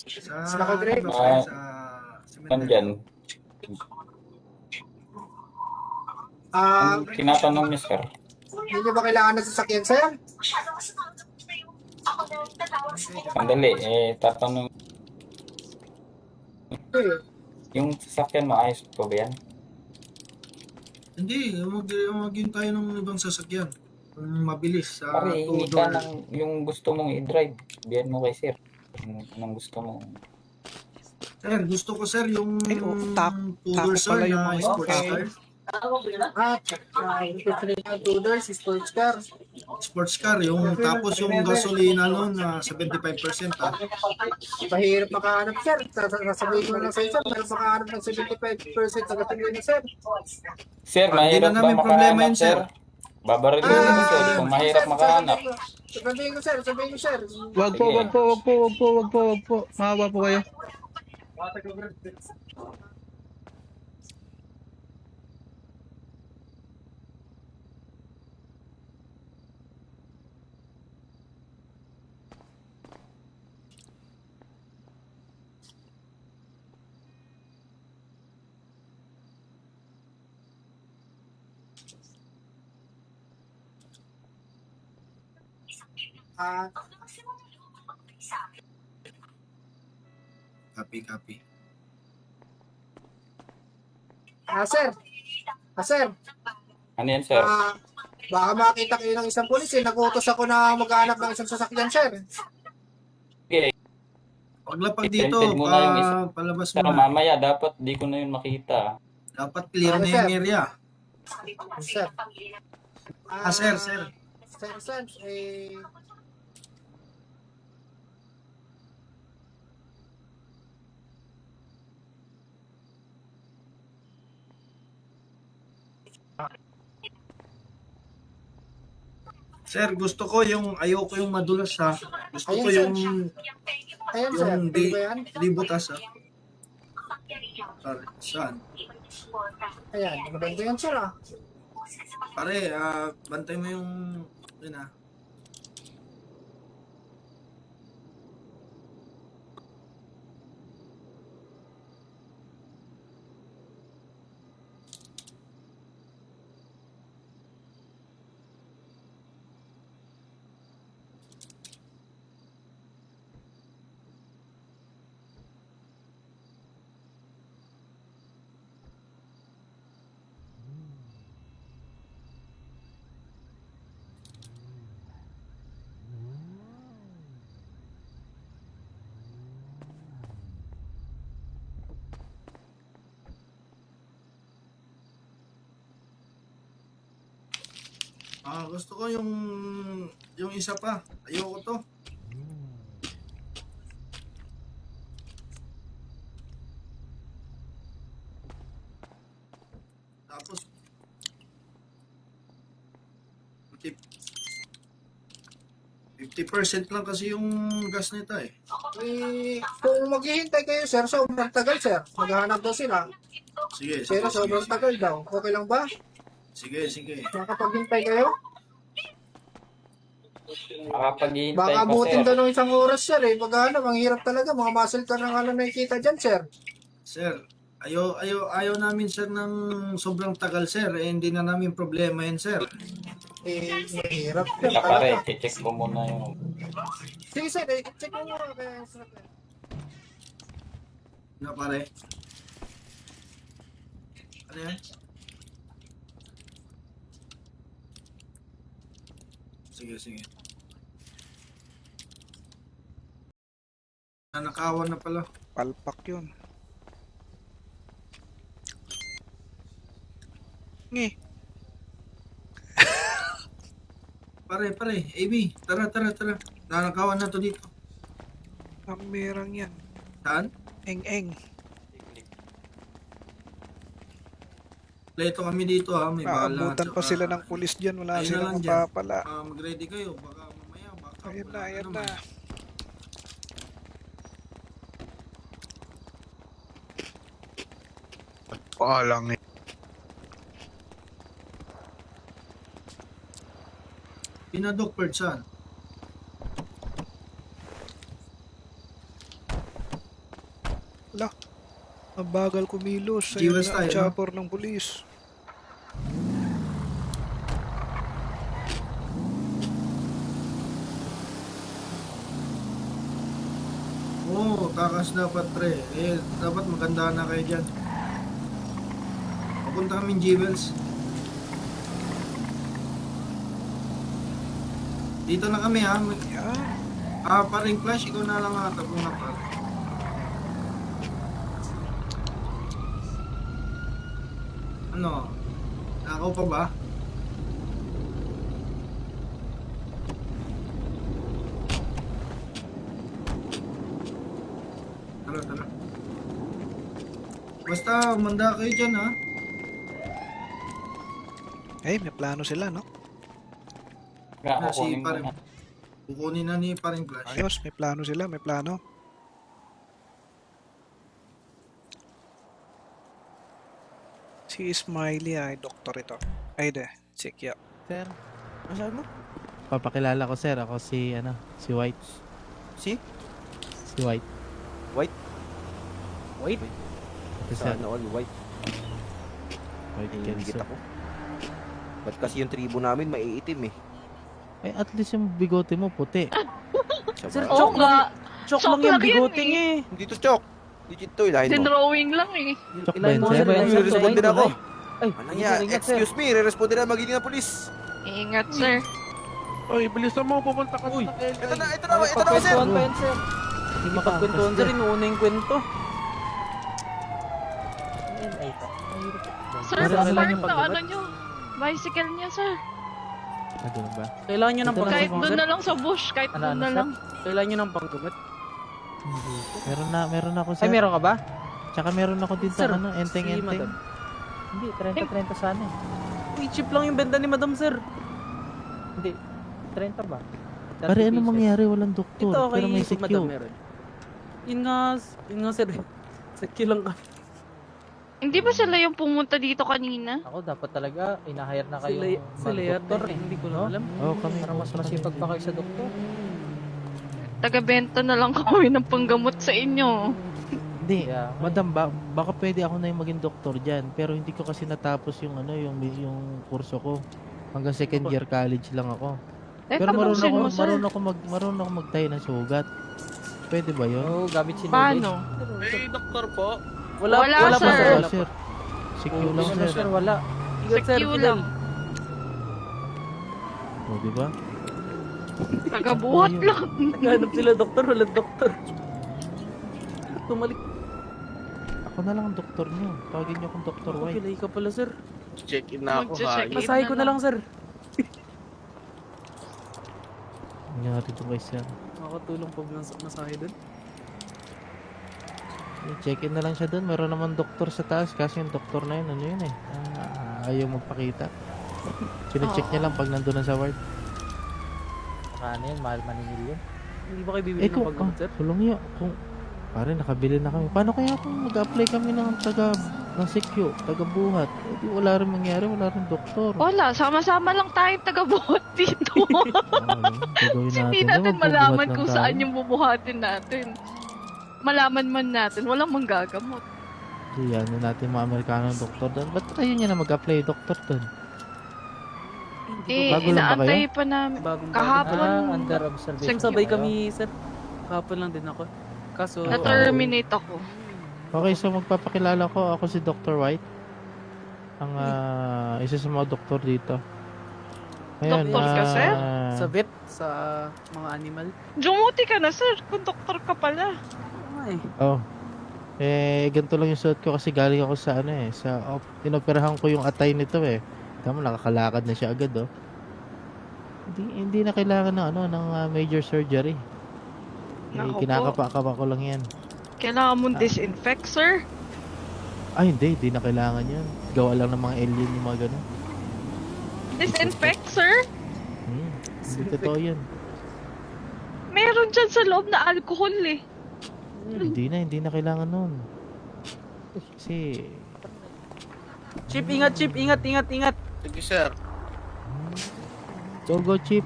Sa Naka-grade? ano, sir, sa cemetery. Nandyan. Ah, Ang tinatanong niya, sir. hindi nyo ba kailangan ng sasakyan, sir? Sandali, tatanong. Yung sasakyan mo, ayos po ba yan? Hindi, magin tayo ng ibang sasakyan. Mabilis sa Pare, hingi ka two-door. ng yung gusto mong i-drive. Biyan mo kay sir. Anong gusto mo? Sir, gusto ko sir yung Ay, oh, two-door tako sir pala yung na mga sports okay. car. Two-door, si sports car. Sports car, yung tapos yung gasolina nun na 75% ha. Mahirap makahanap, sir. Sasabihin ko lang sa'yo, sir. Mahirap makahanap ng 75% na gasolina, sir. Sir, Hindi mahirap na ba namin problema makahanap, yun, sir? sir. Babaril ko lang, sir. Kung mahirap makahanap. Sabihin ko, sir. Sabihin ko, sir. Wag po, Sige. wag po, wag po, wag po, wag po, wag po. Mahawa po kayo. Ah, Copy. sir. Sir. Ano yan, sir? Baka makita kayo ng isang pulis, eh. Nag-utos ako na maghanap ng isang sasakyan, sir. Sige, Paglapag dito, Printed mo na yung isa. palabas mo pero na. mamaya dapat di ko na yun makita. Dapat clear Ano, na sir? yung area. Sir. Sir. Sir, Sir, gusto ko yung, ayoko yung madulas ha. Gusto ko Ayun, sir. yung Ayan, sir. Yung Pwede ba yan? di butas ha. Pare, saan? Ayan, maganda yan, sir, ah. Pare, bantay mo yung, yun ha. Gusto ko yung isa pa. Ayoko to. Tapos 50% lang kasi yung gas nito eh. Kung maghihintay kayo, sir, sobrang tagal, sir. Maghahanap daw sila. Sige, Pero sobrang tagal daw. Okay lang ba? Sige. Makapaghintay kayo? Makapaghihintay Baka pa, abutin sir. daw ng isang oras, sir, eh. Maghanap, ang hirap talaga. Mga muscle car ng nakikita dyan, sir. Sir, ayaw namin sir ng sobrang tagal sir. Eh, hindi na namin problema yan sir. Mahirap, sir. Kaya pare, check ko muna yung... Sige, sir, check mo muna kaya, sir. Na pare. Ano yan? Sige. Nanakawan na pala. Palpak yun. Ngi. Pare. AB, tara. Nanakawan na to dito. Kamerang yan. Saan? Eng. Leto kami dito ha. May bala. Aabutan pa sila ng pulis dyan. Wala Ayun na silang lang dyan. mapapala. Mag-ready kayo. Baka mamaya. Ayan na. Paalang eh. Pinadok Perd saan? Ang bagal kumilos. Jiwas Ayun na ang tayo, no? chopper ng pulis. Oo, takas dapat pre. Eh, dapat maganda na kayo dyan. Papunta kami Jewels. Dito na kami ha. Yan. Paring Flash, ikaw na lang ata kung na pare. Ano? Nakaw pa ba? Tara. Basta, manda kayo dyan ha. Eh, may plano sila, no? Nga, Si kukunin ko paring. na. Kukunin na ni paring Flash. Ayos, may plano sila, may plano. Si Smiley ay doktor ito. Ay, de. Sikya. Sir, Masabi mo? papakilala ko sir. Ako si, si White. Si? Si White. White? Ito sir, Sana all white. White Hingigit Kelso. ako. Ba't kasi yung tribo namin maiitim eh. Eh, at least yung bigote mo puti. Sir, Sabay. Oo nga. Chok Chok lang yung lang yan bigoting eh. Hindi to chok. Legit to, ilahin mo. Dinrawing lang eh. Chok ba Ilahin yun, mo, sir? sir. Ilahin mo, Re-responde sir. na ako. Ay, Anong yan? ingat, sir. Excuse me, re-responde na magiging na polis. Ingat, sir. Oy, bilisan mo, pupunta ka Uy. sa LA. Ito na, ito na ako, sir. Pagkwentuhan pa yan, sir. Hindi makapagkwentuhan, sir. Inuuna yung kwento. Sir, Para ano lang spark yung na ano nyo. Bicycle niya, sir. Ah, ganun ba? Kailangan nyo ng Ito na, Kahit panggamot, doon sir. na lang sa bush. Kahit Ano, doon ano, na sir? lang. Kailangan nyo ng panggamot. Meron ako sir. Ay, meron ka ba? Tsaka meron ako dito Sir, enteng-enteng. si madam. Hindi, 30-30 sana eh. Uy, cheap lang yung benta ni madam, sir. Hindi, 30 ba? Pare, 30 ano pieces. mangyari? Walang doktor. Ito, pero may kay madam CQ. meron. Yun nga, sir. Sakyo lang kami. Hindi ba sila yung pumunta dito kanina? Ako, dapat talaga, inahire na kayo Sila yata mag-doktor rin. eh. Hindi ko na No? alam. Oo, kami. Para mas masipag pa kayo sa doktor. Taga-benta na lang kami ng panggamot sa inyo. Hindi. Kaya, Madam, baka pwede ako na yung maging doktor dyan. Pero hindi ko kasi natapos yung yung kurso ko. Hanggang second year college lang ako. Eh, Pero tapusin mo, sir. marunong ako magtayo ng sugat. Pwede ba yun? Oo, gamit si Paano? Eh, doktor po. Wala Wala, pa, sir. sir. Wala, Wala sir. CQ lang, Ano, sir. sir, wala. Ingat, sir. Sa queue Fidel. lang. O, di ba? Taga-buhat lang. Naghanap sila doktor, walang doktor. Tumalik. Ako na lang ang doktor niyo. Tawagin niyo akong Dr. White. Pilay ka pala, sir. Check-in na ako, ha. Mag-check in. Masahe ko na lang, sir. Nangyari ito guys yan. Makakatulong pag masahe dun. Check-in na lang siya doon. Meron naman doktor sa taas. Kasi yung doktor na yun, ano yun eh. Ayaw magpakita. Sinecheck niya lang pag nandun na sa ward. Saka ano yun, mahal maningil yun. Hindi ba kayo bibili ng paggamot, sir? Tulong niyo. Kung, pare, nakabili na kami. Paano kaya kung mag-apply kami ng ng CQ, taga-buhat? Eh, di wala rin mangyari, wala rin doktor. Wala, sama-sama lang tayong taga-buhat dito. Gagawin natin. Hindi Di, natin magbubuhat malaman lang kung tayo. saan yung bubuhatin natin. Malaman man natin, walang manggagamot. Di, ano natin mga Amerikanong doktor doon. Ba't tayo niya na mag-apply doktor doon? Eh, Bago lang ba inaantay pa namin. Bagong Kahapon. Under observation. Sabay kayo. kami, sir. Kahapon lang din ako. Kaso, Na-terminate ako. Okay, so magpapakilala ko. Ako si Dr. White. Ang isa sa mga doktor dito. Doktor ka, sir? sa vet, sa mga animal. Jumuti ka na, sir. Kung doktor ka pala. Ay, Oh. Eh, ganito lang yung suot ko kasi galing ako sa inoperahan ko yung atay nito eh. Tama, nakakalakad na siya agad oh. Hindi na kailangan ng major surgery. Naku po. Kinakapa-kapa ko lang yan. Kailangan mong disinfect, sir. Ay, hindi na kailangan yan. Gawa lang ng mga alien yung mga ganun. Disinfect, sir? Hindi totoo yan. Meron dyan sa loob na alcohol eh. Hindi na kailangan nun. Kasi, Chip, ingat, Chip, ingat. Sige, sir. go Chip.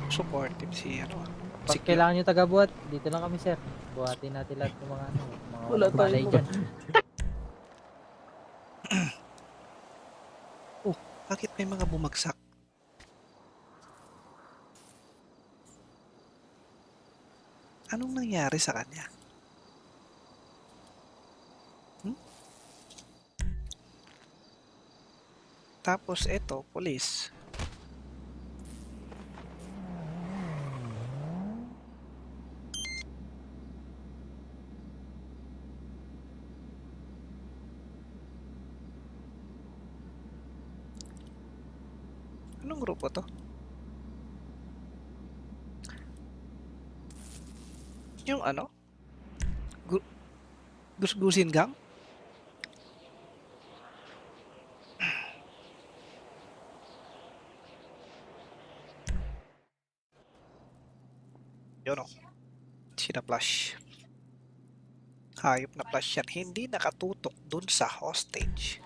Supportive si ano. Pag kailangan nyo taga-buhat, dito lang kami, sir. buhatin natin lahat ng mga ano, mga Wala walang malay tayong dyan. Bakit may mga bumagsak? Anong nangyari sa kanya? Tapos eto, police. Anong grupo to? Yung ano? Gusgusin gang? Yun o. Sina-flash. Hayop na flash yan. Hindi nakatutok dun sa hostage.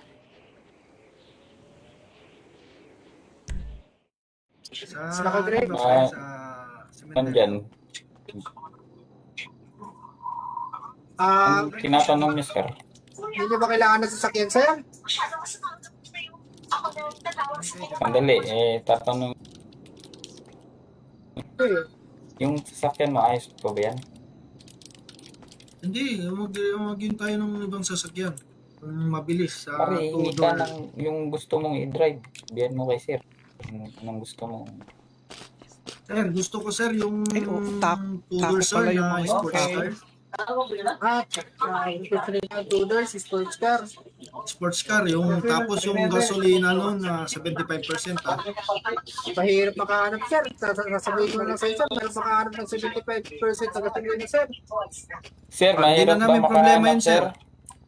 Sa Naka-grade. ano, sir, sa Nandyan. Ah, Ang tinatanong niya, sir. hindi ba kailangan ng sasakyan, sir? Sandali, tatanong. Okay. Yung sasakyan mo, ayos pa ba yan? Hindi, magin tayo ng ibang sasakyan. Kung mabilis sa Pare, hindi ka two-door. ng yung gusto mong i-drive. Biyan mo kay sir. Anong gusto mo? Sir, gusto ko sir yung Ay, two-door tako sir pala yung na mga sports okay. car. Two-doors, sports car. Sports car, yung tapos yung gasolina nun na 75% ah. Mahirap makahanap, sir. Sasabihin ko lang sa'yo, sir. Mahirap makahanap ng 75% sa gasolina, sir. Sir, Hindi mahirap na ba namin problema makahanap, yun, sir. sir?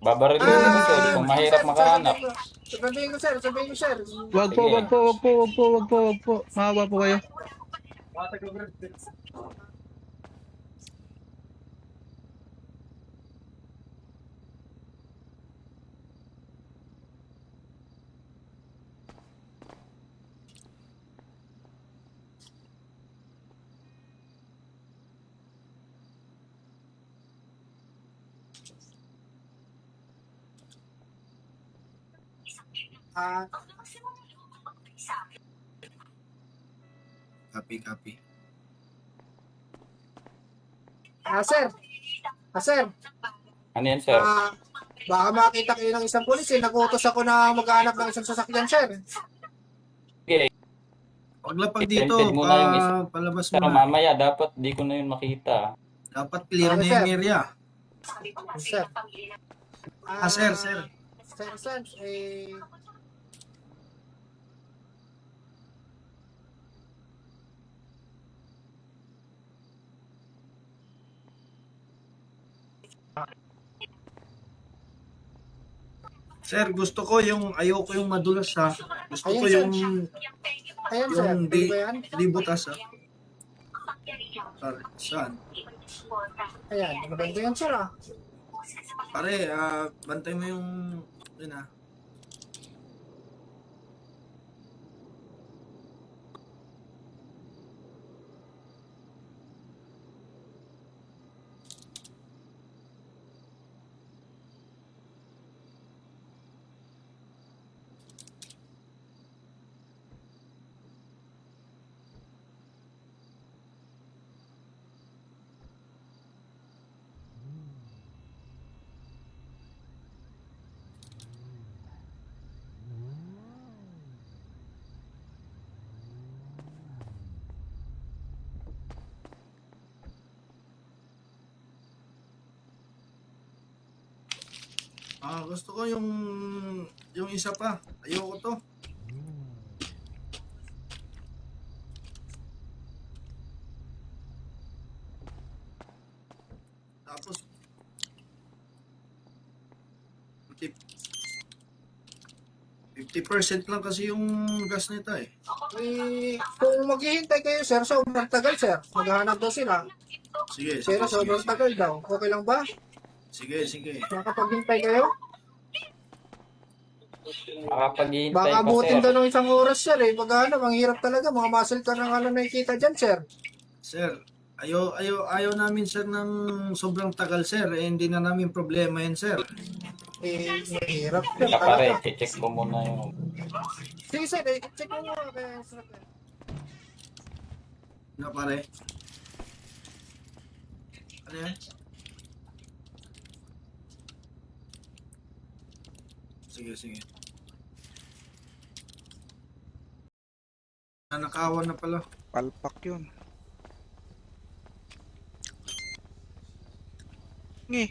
Babarilin mo, sir, kung mahirap makahanap. Sabihin ko, sir. Sabihin ko, sir. Wag po, Sige. wag po, wag po, wag po, wag po, wag po. Mahawa po kayo. Ah, Copy. sir. Sir. Ano yan, sir? Baka makita kayo ng isang pulis, eh. Nag-utos ako na maghanap ng isang sasakyan, sir. Paglapag dito, Tented muna yung isa. palabas Sir, mo na. mamaya, dapat di ko na yun makita. Dapat clear Okay, na sir. yung area. Sir. Sir. Sir, Sir, gusto ko yung, ayoko yung madulas ha. Gusto Ayun, ko sir. yung, ayan, sir. yung Pwede ba yan? di butas ha. Pare, saan? Ayan, maganda yan, sir, ah. Pare, bantay mo yung, yun ha. Gusto ko yung isa pa. Ayoko to. Tapos 50% lang kasi yung gas nito eh. Kung maghihintay kayo, sir, sobrang tagal, sir. Maghahanap daw sila. Sige, Pero sobrang tagal daw. Okay lang ba? Sige. Makapaghintay kayo? Makapaghihintay Baka pa, abutin sir. daw ng isang oras, sir, eh. Maghanap, ang hirap talaga. Mga muscle car na nga lang nakikita dyan, sir. Sir, Ayaw namin sir ng sobrang tagal sir, eh, hindi na namin problema yan sir. Mahirap. Kaya pare, check ko muna yung... Sige sir, check mo muna kaya sir. Na pare. Ano yan? Sige. Nanakawan na pala. Palpak yun. Ngi.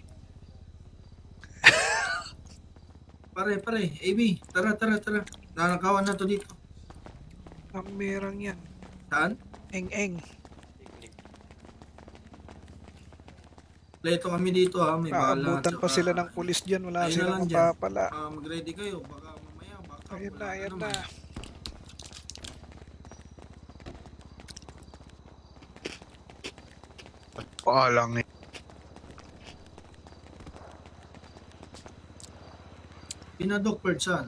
Pare, AB, tara. Nanakawan na to dito. Kamerang yan. Saan? Eng. Leto kami dito ha, may bala. Naabutan pa sila ng pulis dyan. Wala ayun na silang lang dyan. mapapala. Mag-ready kayo, baka mamaya, baka Ayan wala na. naman. Palang eh. Pinadok saan?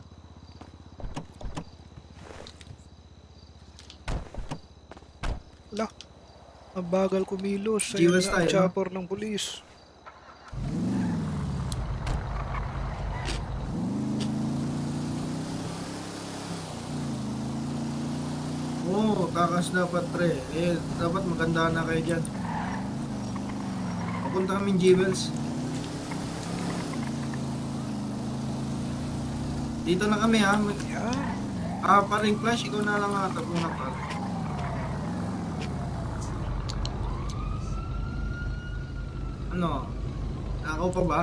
Ang bagal kumilos. Jiwas Ayan na ang tayo, no? chopper ng pulis. Oo, takas dapat pre. Eh, dapat maganda na kayo dyan. Papunta kami Jewels. Dito na kami ha. Yan. Paring Flash, ikaw na lang ata kung na pare. Ano? Nakaw pa ba?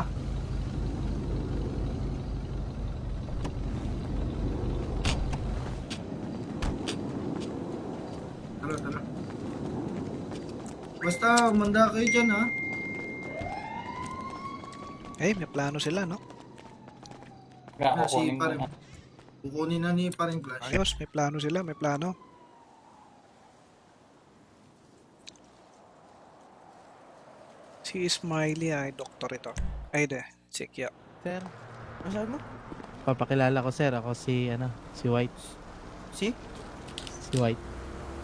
Tara. Basta, umanda kayo dyan ha. Eh, may plano sila, no? Kaya Na, si kukunin mo pare. na. Kukunin na ni paring Flash. Ayos, may plano sila. May plano. Si Smiley ay doktor ito. Ay, de. Si Kyo. Sir, Masyado mo? papakilala ko sir. Ako si White. Si? Si White.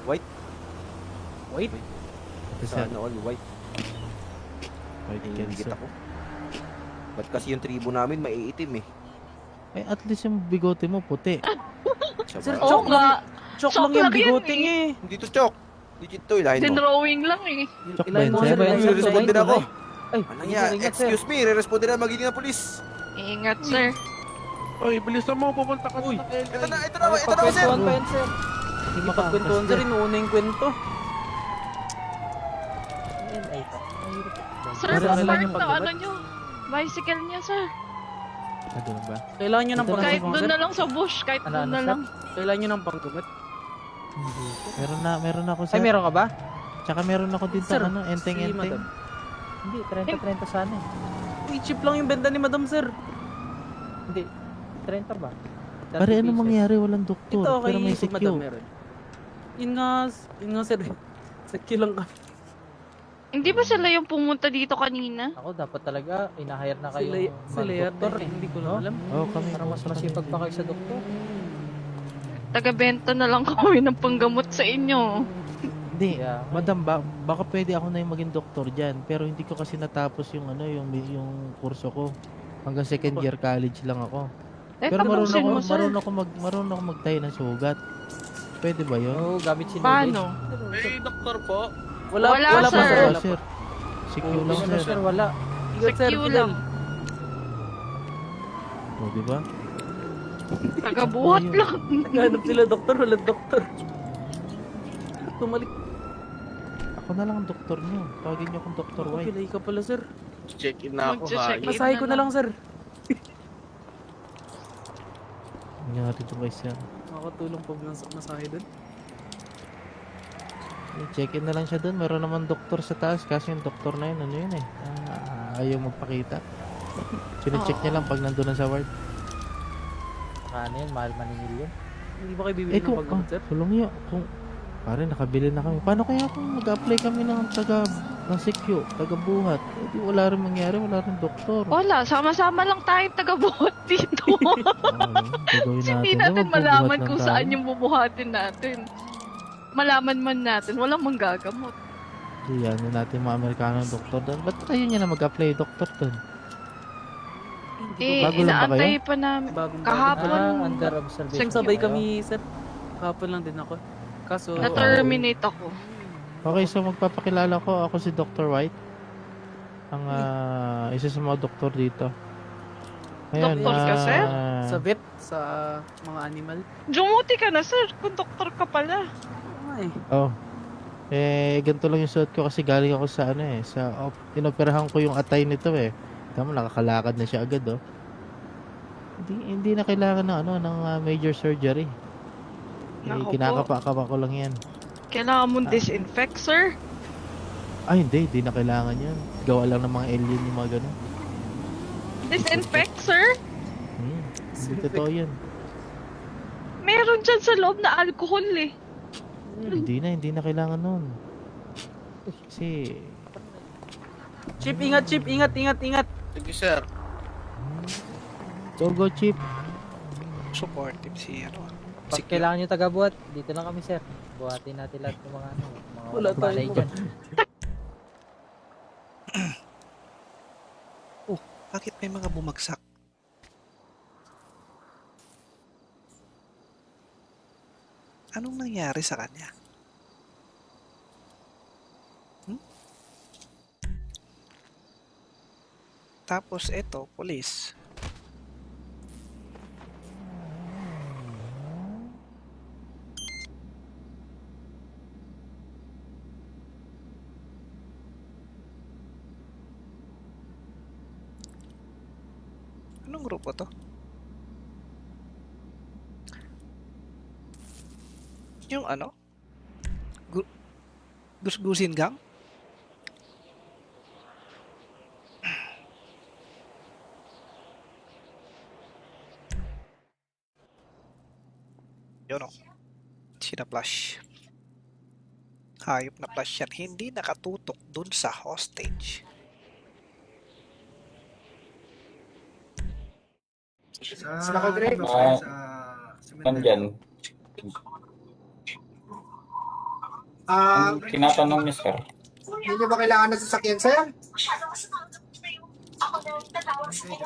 White? Ito sir, Sana all white. White Hingigit Cancer. ako. Ba't kasi yung tribo namin maiitim eh? Eh, at least yung bigote mo puti. Sir, Sabay. Oo nga. Chok Chok lang yung lang yan bigote niya eh. Hindi to chok. Legit to, ilahin mo. Dinrawing lang eh. Chok ba Ilahin yun mo, sir? sir. Ilahin mo, Re-respond din ako. Ay, Ano yan? ingat, sir. Excuse me, re-respond din na magiging na polis. Ingat, sir. Oy, bilisan mo, pupunta ka Uy. sa LA. Ito na, sir. Pagkwentuhan pa yan, sir. Hindi Pagkwentuhan, sir. Inuuna yung kwento. Sir, Pero ano lang park yung na paggabat? ano nyo. Bicycle niya, sir. Ano ba? Kailangan nyo ng Ito na, Kahit panggamot, doon sir. na lang sa bush, kahit Ano, doon ano, na sir? lang. Kailangan nyo ng panggamot. Meron na ako sir. Ay, meron ka ba? Tsaka meron ako dito Sir, ano, si enteng-enteng. madam. Hindi, 30-30 sana eh. Uy, cheap lang yung benta ni madam, sir. Hindi, 30 ba? 30 Pare, ano pieces. mangyari? Walang doktor. Ito, Pero may kay madam secure. meron. Yun nga, sir. Sakyo lang kami. Hindi ba sila yung pumunta dito kanina? Ako, dapat talaga, inahire na kayo Sila yata, doktor eh. hindi ko lang No? alam. Oo, kami. Para mas masipag pa kayo sa doktor. Taga-benta na lang kami ng panggamot sa inyo. Hindi. Kaya, Madam, baka pwede ako na yung maging doktor dyan. Pero hindi ko kasi natapos yung yung kurso ko. Hanggang second year college lang ako. Eh, Pero tapusin mo, sir. marunong ako magtayo ng sugat. Pwede ba yun? Oo, gamit si Paano? Eh, doktor po. Wala Wala, pa, sir. sir. Wala, Wala sir. pa. Secure lang, Wala, sir. sir, wala. Ingat, Sa sir. queue Fidel. lang. O, di ba? Taga-buhat Ayun. lang. Naghanap sila, doktor. Walang doktor. Tumalik. Ako na lang ang doktor nyo. Tawagin nyo akong Dr. White. Pilay ka pala, sir. Check-in na ako ha. Magche-check in. Masahe ko na lang, sir. Nangyari ito guys yan. Makakatulong pag masahe doon. Check-in na lang siya doon. Meron naman doktor sa taas. Kasi yung doktor na yun, ano yun eh. Ayaw magpakita. Sine-check niya lang pag nandun na sa ward. Ano yun, mahal maningil yun. Hindi ba kayo bibili Eh ng kung, paggamot, sir? tulong nyo. Kung, pare, nakabili na kami. Paano kaya kung mag-apply kami ng ng secure, taga-buhat? Eh, di wala rin mangyari, wala rin doktor. Wala, sama-sama lang tayong taga-buhat dito. Gagawin Hindi natin. natin Magbubuhat malaman lang kung tayo. saan yung bubuhatin natin. Malaman man natin, walang manggagamot. Di ano natin mga Amerikano ng doktor doon. Ba't tayo niya na mag-apply doktor doon? Eh, Bago lang ba kayo? inaantay pa namin. Bagong Kahapon, Under observation Sabay kayo. kami, sir. Kapon lang din ako. Kaso, na-terminate ako. Okay, so magpapakilala ko. Ako si Dr. White. Ang isa sa mga doktor dito. Ngayon, Doktor ka, sir? sa vet, sa mga animal. Jumuti ka na, sir. Kung doktor ka pala. Ay, Oh. Ganito lang yung suot ko kasi galing ako sa inoperahan ko yung atay nito eh. Tama, nakakalakad na siya agad oh. Hindi na kailangan ng major surgery. Naku po. Kinakapa-kapa ko lang yan. Kailangan mong disinfect, sir. Ay, hindi na kailangan yan. Gawa lang ng mga alien yung mga ganun. Disinfect, sir? Hindi totoo yan. Meron dyan sa loob na alcohol eh. Hindi na kailangan nun. Kasi, Chip, ingat, Chip. Ingat. Sige, sir. go Chip. Supportive si Pag kailangan nyo taga-buhat, dito lang kami, sir. Buhatin natin lahat ng mga Wala malay tayong dyan. Bakit may mga bumagsak? Anong nangyari sa kanya? Tapos eto, police. Anong grupo to? Yung Gusgusin gang? Yun o. Sina-flash. Hayop na flash yan. Hindi nakatutok dun sa hostage. Sa Naka-grade. sa Nandyan. Ang tinatanong niya, sir. Hindi nyo ba kailangan ng sasakyan, sir?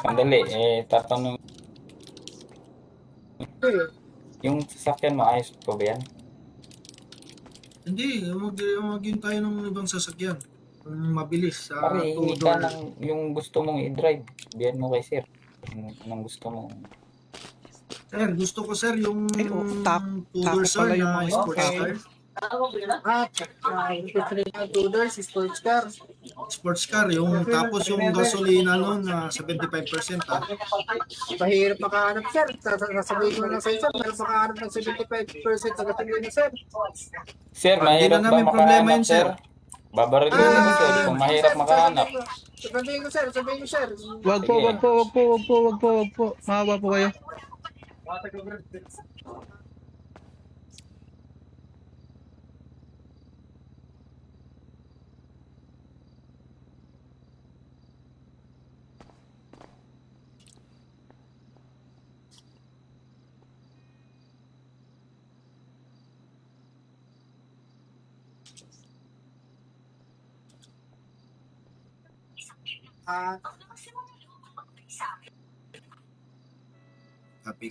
Sandali, tatanong. Yung sasakyan mo, ayos po ba yan? Hindi, mag yun tayo ng ibang sasakyan. Mabilis sa Pare, hindi ka two-door. ng yung gusto mong i-drive. Biyan mo kay sir. Anong gusto mo? Sir, gusto ko sir yung Ay, oh, two-door tapo sir pala yung na mga sports okay. car. Two-doors, sports car. Sports car, yung tapos yung gasolina nun na 75% ah. Mahirap makahanap, sir. Sasabihin ko lang sa'yo, sir. Mahirap makahanap ng 75% na gasolina, sir. Sir, Hindi mahirap na ba namin problema makahanap, yun, sir? sir. Babarilin mo, sir, kung mahirap makahanap. Sabihin ko, sir. Sabihin ko, sir. Wag po. Mahawa po kayo.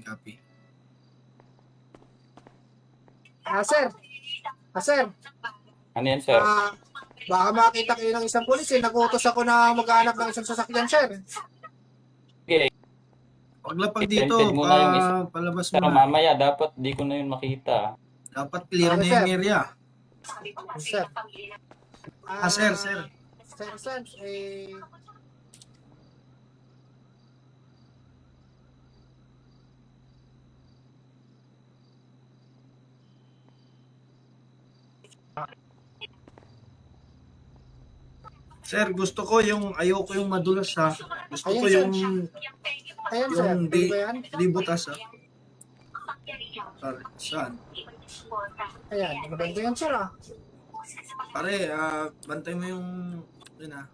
Copy. Sir. Sir. Ano yan, sir? Baka makita kayo ng isang pulis, eh. Nag-utos ako na maghanap ng isang sasakyan, sir. Paglapag dito, Printed muna yung isa. palabas Pero mo na. mamaya, dapat di ko na yun makita. Dapat clear na Sir. yung area. Sir. Sir. Sir, Sir, gusto ko ayoko yung madulas ha. Gusto ko Ayun, yung ayan, sir. yung Pwede ba yan? di butas ha. Saan? Ayan, maganda yan, sir, Pare, bantay mo yung yun ha.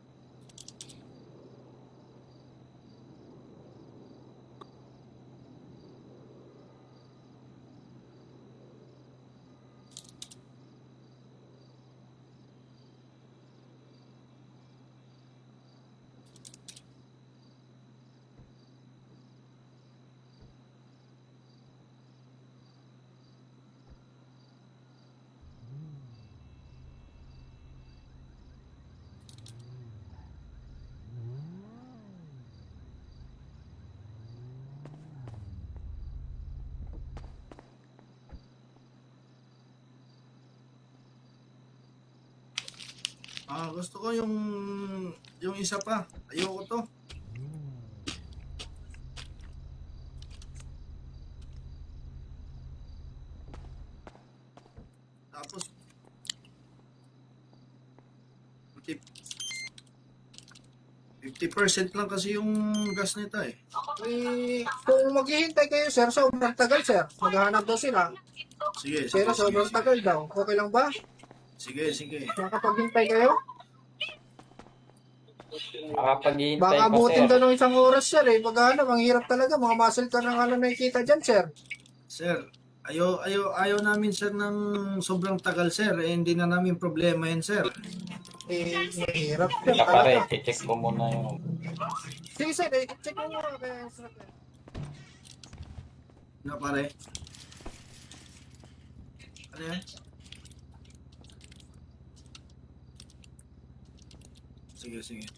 Gusto ko yung isa pa. Ayoko to. Tapos 50% lang kasi yung gas nito eh. Kung maghihintay kayo, sir, sobrang tagal, sir. Maghahanap daw sila. Sige, Pero sobrang tagal daw. Okay lang ba? Sige. Nakapaghintay kayo? Makapaghihintay Baka pa, abutin sir. daw ng isang oras, sir. Maghahanap, ang hirap talaga. Mga muscle car na nga lang nakikita dyan, sir. Sir, ayaw namin sir ng sobrang tagal sir. Hindi na namin problema yan sir. Mahirap, sir. Kaya pare, Talaga. check mo muna yung... Sige, sir. Check mo muna. Na pare. Ano yan? Sige.